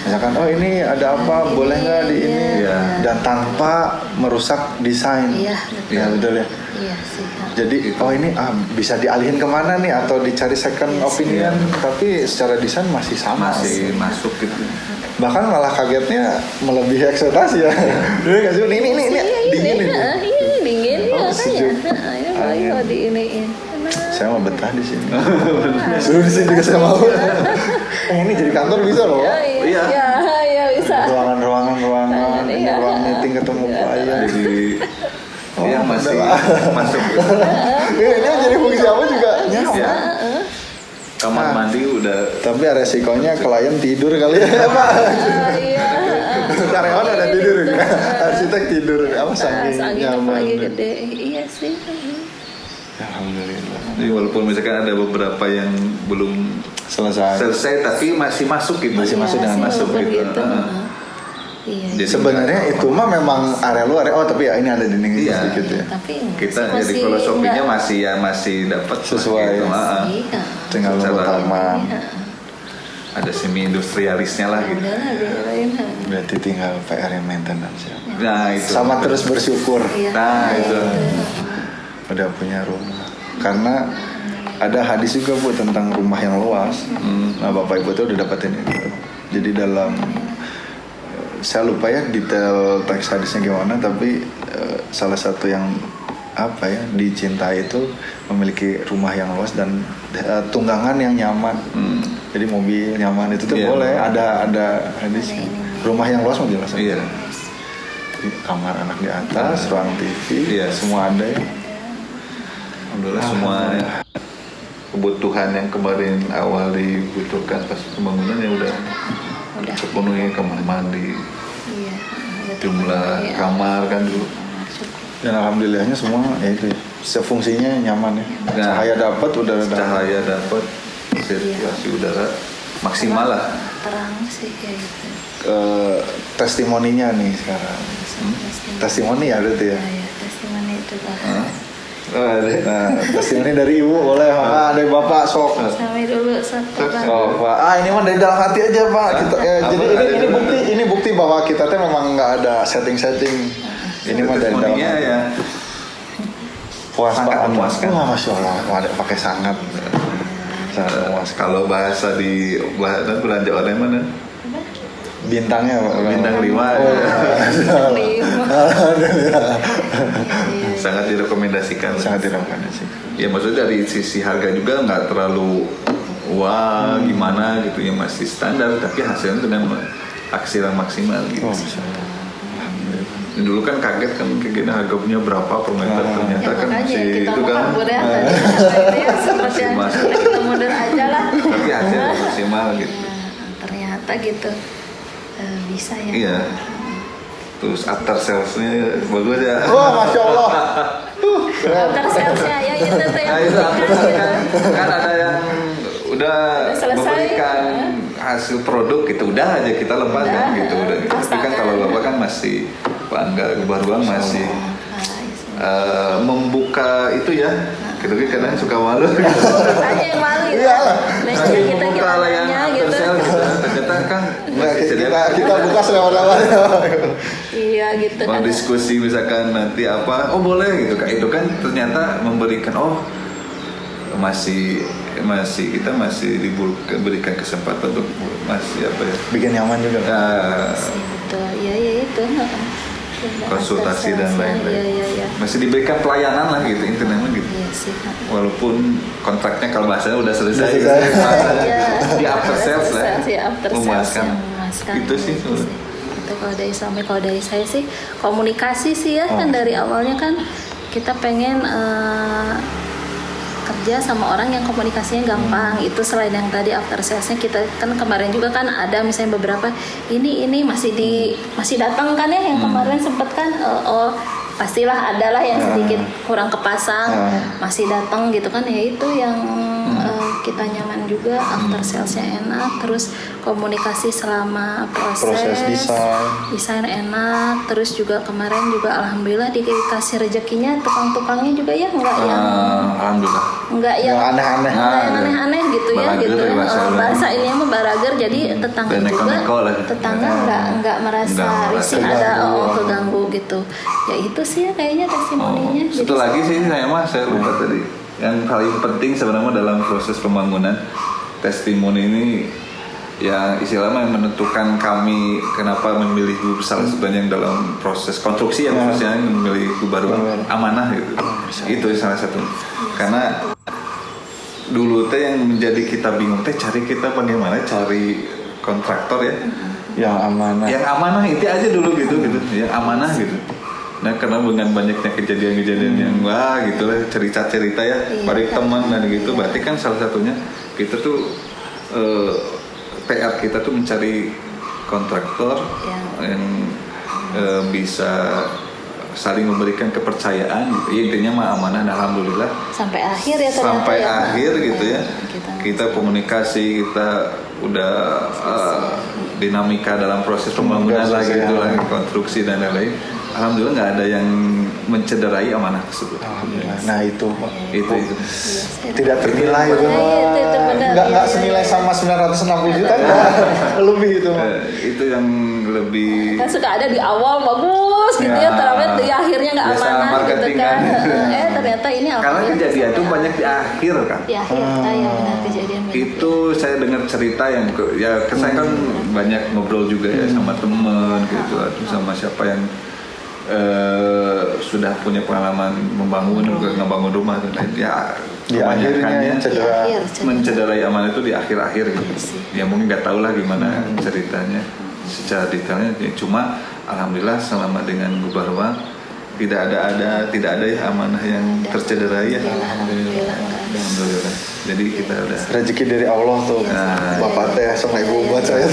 Misalkan ini ada apa, boleh nggak di ini, Iya. dan tanpa merusak desain. Iya, betul. Ya betul ya. Iya sih. Jadi ini bisa dialihin kemana nih atau dicari second opinion, tapi secara desain masih sama. Masih masuk gitu. Bahkan malah kagetnya melebihi ekspektasi ya. Dulu nggak sih ini dingin ini. Ini dingin ya Oh, kan ya. sejuk. Ini lagi mau diiniin. Saya mau betah di sini. Suruh di sini juga saya mau. Ini jadi kantor bisa loh. Iya. Ya bisa. Ruangan. Ini Iya. ruang meeting ketemu klien. Jadi yang masih masuk. Ini jadi fungsi apa juga? Ya. Kamar mandi udah. Tapi resikonya klien tidur kali ya Pak. Iya. Karyawan ada tidur, arsitek tidur, saking Angin nyaman. lagi gede. Iya sih. Alhamdulillah. Jadi walaupun misalkan ada beberapa yang belum selesai tapi masih masuk gitu. Masih masuk dengan masuk gitu. gitu. Iya. Jadi Sebenarnya itu mah memang area luar, tapi ya ini ada dinding Iya. sedikit ya. Tapi kita masih jadi filosofinya enggak. masih dapat Sesuai. gitu. Iya. Tinggal nunggu Secara- taman. Ada semi industrialisnya lah gitu. Udah lah biarin. Berarti tinggal PR yang maintenance ya. Nah itu. Sama terus bersyukur Iya. Nah itu. udah punya rumah. Karena ada hadis juga Bu tentang rumah yang luas. Nah Bapak Ibu tuh udah dapetin itu. Jadi dalam saya lupa ya detail teks hadisnya gimana, tapi salah satu yang dicintai itu memiliki rumah yang luas dan tunggangan yang nyaman. Jadi mobil nyaman itu tuh Iya. boleh ada hadisnya. Rumah yang luas mau jelas. Iya. Jadi, kamar anak di atas, ruang TV, Iya. semua ada ya. Alhamdulillah semua kebutuhan yang kemarin awal dibutuhkan pas pembangunan ya udah terpenuhi, kamar mandi, Iya. jumlah kamar kan dulu. Dan alhamdulillahnya semua ya itu ya, sefungsinya nyaman ya. Nah, Cahaya dapat, udara dapat. Cahaya dapat, sirkulasi udara maksimal lah. Terang sih kayak gitu. Testimoninya nih sekarang. Testimoni ya berarti ya. Ya, testimoni itu Pak. Nah, testimoni dari ibu boleh, dari bapak sok. Sampai dulu satu Pak. Oh, Pak. Ini mah dari dalam hati aja, Pak. Kita, jadi ini bukti bahwa kita teh memang nggak ada setting. Ini mah dari dalam Testimoninya hati. ya Puas sangat Pak. memuaskan. Wah, Masya Allah. Ada pakai sangat. Sangat memuaskan. Kalau bahasa di bahasa bulan Jawa mana? Bintangnya Pak. Bintang 5. Sangat direkomendasikan. Sangat direkomendasikan. Ya maksudnya dari sisi harga juga nggak terlalu wah gimana gitu ya, masih standar tapi hasilnya dengan hasil yang maksimal gitu. Oh, Masya Allah. Dulu kan kaget kan kayaknya harganya berapa per meter, ternyata Ya kan makanya masih kita itu mau kan kabur ya tadi. Itu ya seperti yang Masih kita mundur aja lah. tapi hasilnya maksimal gitu. Ya, ternyata gitu bisa ya. Iya. Terus after salesnya bagus ya. Wah, Masya Allah. After salesnya ya itu tuh yang Nah itu after penting sales kan. kan ada yang udah selesai. memberikan hasil produk gitu, udah aja kita lepas Udah, kan gitu udah. Tapi kan pasangan. kalau Bapak kan masih Pak Angga Gubah Ruang masih membuka itu ya. Gitu kan kadang suka malu. Tanya yang malu gitu. Next Lagi kita membuka layanan nanya after gitu. sales gitu. Ternyata kan Nah, jadi kita buka selewat-lewatnya. Iya gitu mau kan. diskusi misalkan nanti apa, oh boleh gitu kan, itu kan ternyata memberikan kita masih diberikan kesempatan untuk masih apa ya Bikin nyaman juga. Betul, ya itu. Konsultasi dan lain-lain. Iya. Masih diberikan pelayanan lah gitu intinya gitu. Iya sih. Walaupun kontraknya kalau bahasanya udah selesai, Udah selesai. bahasanya Iya. di after sales lah, Ya, after sales memuaskan. yang memuaskan. Itu sih. Itu kalau dari suami, kalau dari saya sih komunikasi sih ya kan dari awalnya kan kita pengen kerja sama orang yang komunikasinya gampang. Itu selain yang tadi after salesnya, kita kan kemarin juga kan ada misalnya beberapa ini masih datang kan ya yang kemarin sempet kan pastilah adalah yang sedikit kurang kepasang masih datang gitu kan, ya itu yang kita nyaman juga. After salesnya enak, terus komunikasi selama proses desain enak, terus juga kemarin juga alhamdulillah dikasih rezekinya tukang-tukangnya juga ya nggak yang alhamdulillah nggak yang aneh-aneh. nggak yang aneh-aneh gitu ya Barager gitu. ya, Bahasa ini mah barager, jadi tetangga Dan juga neko-neko lah. tetangga nggak merasa Nggak risih merasa ada keganggu gitu. Ya itu sih ya kayaknya testimoninya. Satu lagi sih saya lupa tadi, yang paling penting sebenarnya dalam proses pembangunan testimoni ini yang istilahnya menentukan kami kenapa memilih salah sebenarnya dalam proses konstruksi yang khususnya memilih baru amanah gitu. Itu salah satu. Karena dulu teh yang menjadi kita bingung teh kita bagaimana cari kontraktor ya Yang amanah. yang amanah itu aja dulu gitu yang amanah gitu. Nah karena dengan banyaknya kejadian-kejadian yang wah gitu lah, cerita-cerita ya balik teman dan gitu, berarti kan salah satunya kita tuh PR kita tuh mencari kontraktor yang bisa saling memberikan kepercayaan gitu. Ya, intinya mah amanah, alhamdulillah sampai akhir ya ternyata sampai ya. akhir gitu ya kita komunikasi, kita udah dinamika dalam proses pembangunan lagi gitu lah, konstruksi dan lain-lain. Alhamdulillah nggak ada yang mencederai amanah tersebut. Alhamdulillah. Nah itu Itu. tidak ternilai itu. Itu benar. Nggak senilai sama 960 juta lebih itu. Itu yang lebih Kan suka ada di awal bagus gitu ya, tapi di akhirnya nggak biasa amanah gitu marketing kan. kan. Ternyata ini karena alhamdulillah kejadian itu sampai banyak di akhir kan. di akhir ya benar kejadian banyak. Itu saya dengar cerita yang saya kan banyak ngobrol juga ya sama temen gitu atau sama siapa yang sudah punya pengalaman membangun ngebangun rumah dan lain ya, Di akhirnya cedera. mencederai amanah itu di akhir-akhir gitu. Ya mungkin nggak tahu lah gimana ceritanya secara detailnya, cuma alhamdulillah selama dengan Gubah Ruang tidak ada ya amanah yang tercederai ya. Alhamdulillah. Jadi kita udah Rezeki dari Allah tuh. Bapak teh sama ibu buat saya.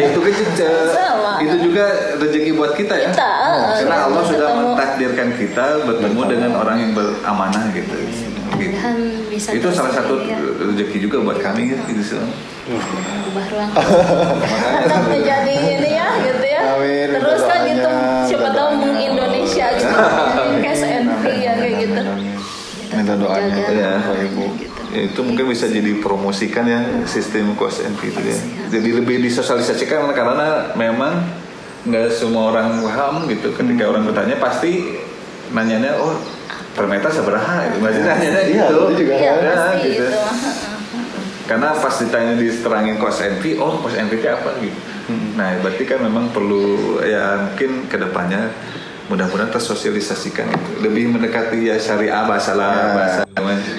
ya itu itu juga rezeki buat kita ya. Karena Allah sudah mentakdirkan kita bertemu dengan orang yang beramanah gitu. Mudah-mudahan bisa itu salah satu ya. rezeki juga buat kami ya gitu sih. Ubah ruang akan menjadi ini ya gitu ya. Amin, Terus kan doanya, gitu siapa tahu doanya. meng-Indonesia gitu kayak SNP ya kayak gitu. Minta doanya Menjaga ya, Bapak Ibu. gitu. Ya, itu mungkin bisa jadi promosikan ya sistem cost entry itu ya. Jadi lebih disosialisasikan karena memang nggak semua orang paham gitu. Ketika orang bertanya pasti nanyanya oh per meter seberapa itu masih nanyanya Iya, gitu. itu juga Iya Ya, pasti gitu. itu. Karena pas ditanya diterangin cost entry, oh cost entry itu apa gitu. Nah berarti kan memang perlu ya mungkin kedepannya mudah-mudahan tersosialisasikan itu lebih mendekati ya syariah bahasa lah Ya. bahasa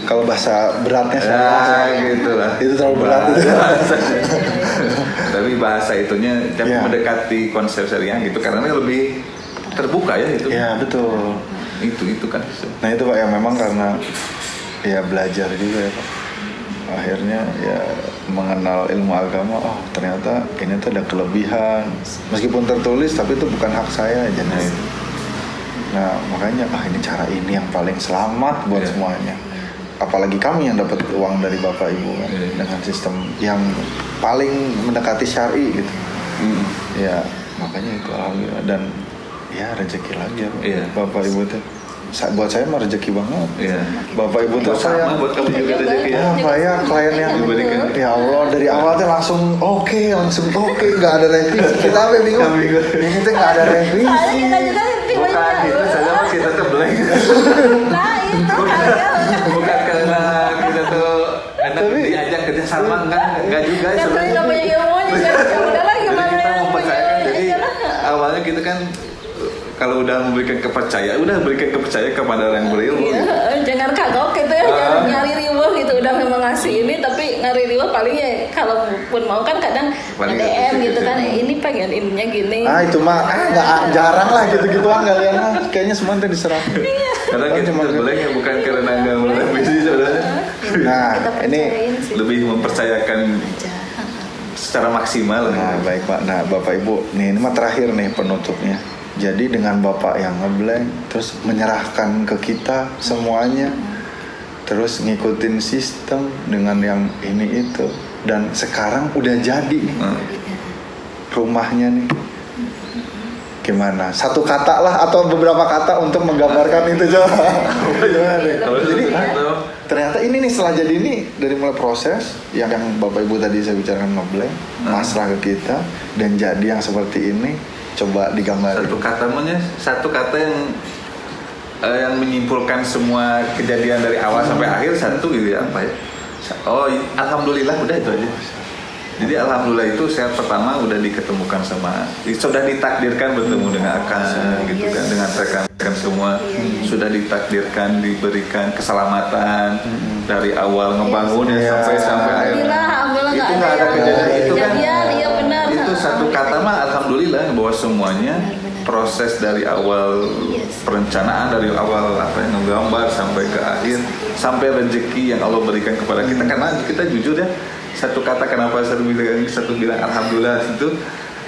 Kalau bahasa beratnya ya gitu lah. itu terlalu berat. Tapi bahasa itunya Ya. mendekati konsep syariah gitu karena lebih terbuka ya itu. Ya betul. Itu kan. Nah itu Pak ya memang karena ya belajar juga ya Pak. Akhirnya ya mengenal ilmu agama, oh ternyata ini tuh ada kelebihan. Meskipun tertulis tapi itu bukan hak saya aja. Nah makanya ini cara ini yang paling selamat buat Iya. semuanya. Apalagi kami yang dapat uang dari Bapak Ibu kan, Iya. dengan sistem yang paling mendekati syari gitu. Ya makanya itu alhamdulillah dan ya rezeki lagi ya Pak. Iya. Bapak Ibu tuh. Buat saya mah rezeki banget. Iya. Bapak Ibu tuh Sama saya buat kamu juga rezeki ya. apa ya klien yang Diberikan. ya Allah dari awal tuh langsung oke nggak ada revisi kita apa bingung ini tuh nggak ada revisi Soalnya kita juga Bukan gitu saja mah kita tuh blank. Nah itu kalian Bukan karena kita tuh enak diajak kerja sama enggak juga kan tadi nggak punya ilmunya ya udah lah Jadi gimana kita yang punya mempercayakan jadi aja lah. awalnya kita kan kalau udah memberikan kepercayaan udah berikan kepercayaan kepada orang yang berilmu gitu. Iya, jangan kagok gitu ya, jangan nyari riweuh gitu. Udah memang ngasih ini tapi nyari riweuh paling ya kalau pun mau kan kadang Paling DM gitu gitu. kan, ini pengen ininya gini. itu mah nggak jarang lah gitu-gituan kalian mah kayaknya semua tuh diserah Karena kita terbeleng ya bukan karena nggak mau revisi sebenarnya. nah Kita ini percayain sih. Lebih mempercayakan Aja. secara maksimal. nah baik Pak nah Bapak Ibu nih ini mah terakhir nih penutupnya jadi dengan Bapak yang ngeblank terus menyerahkan ke kita semuanya terus ngikutin sistem dengan yang ini itu dan sekarang udah jadi nih rumahnya nih gimana satu kata lah atau beberapa kata untuk menggambarkan itu coba gimana nih? Jadi ternyata ini nih setelah jadi ini dari mulai proses yang Bapak Ibu tadi saya bicarakan ngeblank pasrah ke kita dan jadi yang seperti ini coba digambarin satu kata yang menyimpulkan semua kejadian dari awal sampai akhir satu gitu ya apa ya? Oh alhamdulillah udah itu aja. Jadi alhamdulillah itu saya pertama udah diketemukan sudah ditakdirkan bertemu dengan akan gitu kan dengan rekan-rekan semua sudah ditakdirkan diberikan keselamatan dari awal ngebangun ya sampai akhir. Alhamdulillah Itu nggak nggak ada kejadian itu kan. Iya benar. Itu satu kata mah alhamdulillah bahwa semuanya proses dari awal perencanaan dari awal apa yang menggambar sampai ke akhir sampai rezeki yang Allah berikan kepada kita karena kita jujur ya satu kata kenapa satu bilang alhamdulillah itu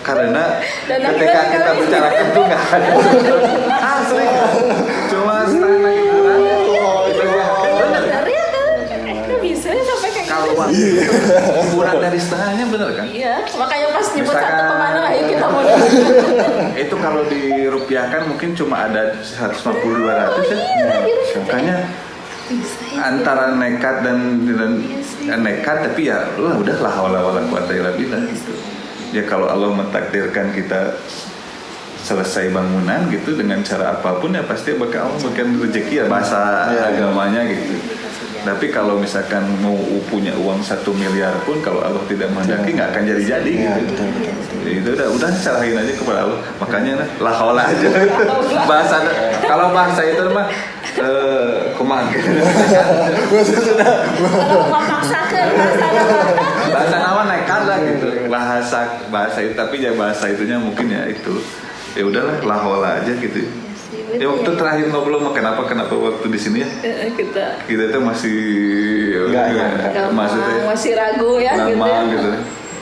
karena Dan ketika akhirnya kita kami- bicarakan tuh nggak ada asli cuma setengah gitu kan Benar ya kan? Kok bisa ya sampai kayak kalau gitu? waktu itu kurang dari setengahnya bener kan Iya, makanya pas nyebut Misalkan- satu kemana ayo kita mau itu kalau dirupiahkan mungkin cuma ada 150-200 ya makanya antara nekat dan nekat tapi ya udah lah wala quwata illa billah gitu. Ya kalau Allah mentakdirkan kita selesai bangunan gitu dengan cara apapun ya pasti bakal Allah berikan rezeki ya bahasa agamanya gitu. Tapi kalau misalkan mau punya uang 1 miliar pun kalau Allah tidak menghendaki nggak akan jadi gitu. Jadi itu udah serahin aja kepada Allah. Makanya la haula aja. Bahasa kalau bahasa itu mah kumaha. memaksakan Bahasa nama nekat lah gitu. Bahasa itu tapi ya bahasa itunya mungkin ya itu. Ya udahlah la haula aja gitu. Ya waktu terakhir ngobrol mah kenapa waktu di sini ya kita tuh masih maksudnya masih ragu ya gitu. lama gitu.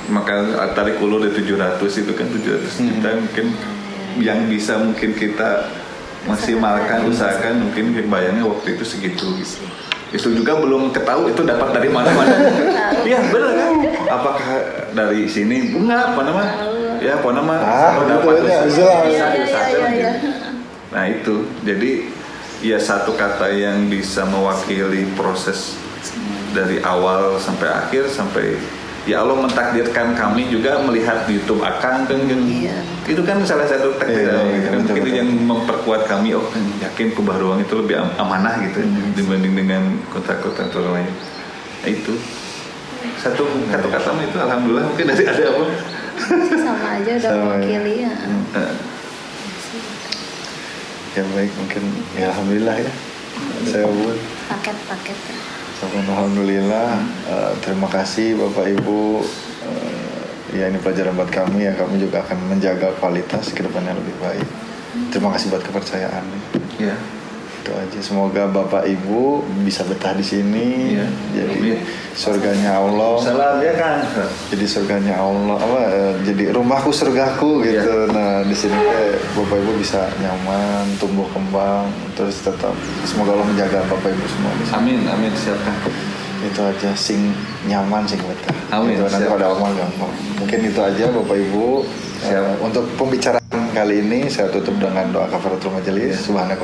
Maka tarik ulur dari 700 itu kan 700 juta mungkin yang bisa mungkin kita maksimalkan usahakan mungkin bayangnya waktu itu segitu gitu. Itu juga belum ketahui itu dapat dari mana-mana. Iya benar kan? Apakah dari sini bunga apa nama? Ya apa nama? Kalau dapat Iya. Nah itu, jadi ya satu kata yang bisa mewakili proses dari awal sampai akhir sampai ya Allah mentakdirkan kami juga melihat di YouTube Akang kan Iya. itu kan salah satu takdir mungkin itu yang memperkuat kami yakin Kubah Ruang itu lebih amanah gitu dibanding dengan kota-kota lain. Nah, itu satu kata-kata itu alhamdulillah mungkin ada apa Sama aja udah mewakili ya. Ya baik, mungkin ya alhamdulillah ya. Saya buat Paket. alhamdulillah. Terima kasih Bapak Ibu. Ya ini pelajaran buat kami ya, kami juga akan menjaga kualitas ke depannya lebih baik. Terima kasih buat kepercayaannya. ya Itu aja. Semoga Bapak Ibu bisa betah di sini. Iya. Jadi surganya Allah. salam ya kan Jadi surganya Allah. Jadi rumahku surgaku gitu. Nah di sini Bapak Ibu bisa nyaman, tumbuh kembang, terus tetap semoga Allah menjaga Bapak Ibu semua di sini. amin siapkan Itu aja, sing nyaman sing betah. Amin, Itu nanti siap. pada amal gampang. Mungkin itu aja Bapak Ibu. Siap. Untuk pembicaraan kali ini saya tutup dengan doa kafaratul majelis. Subhanaka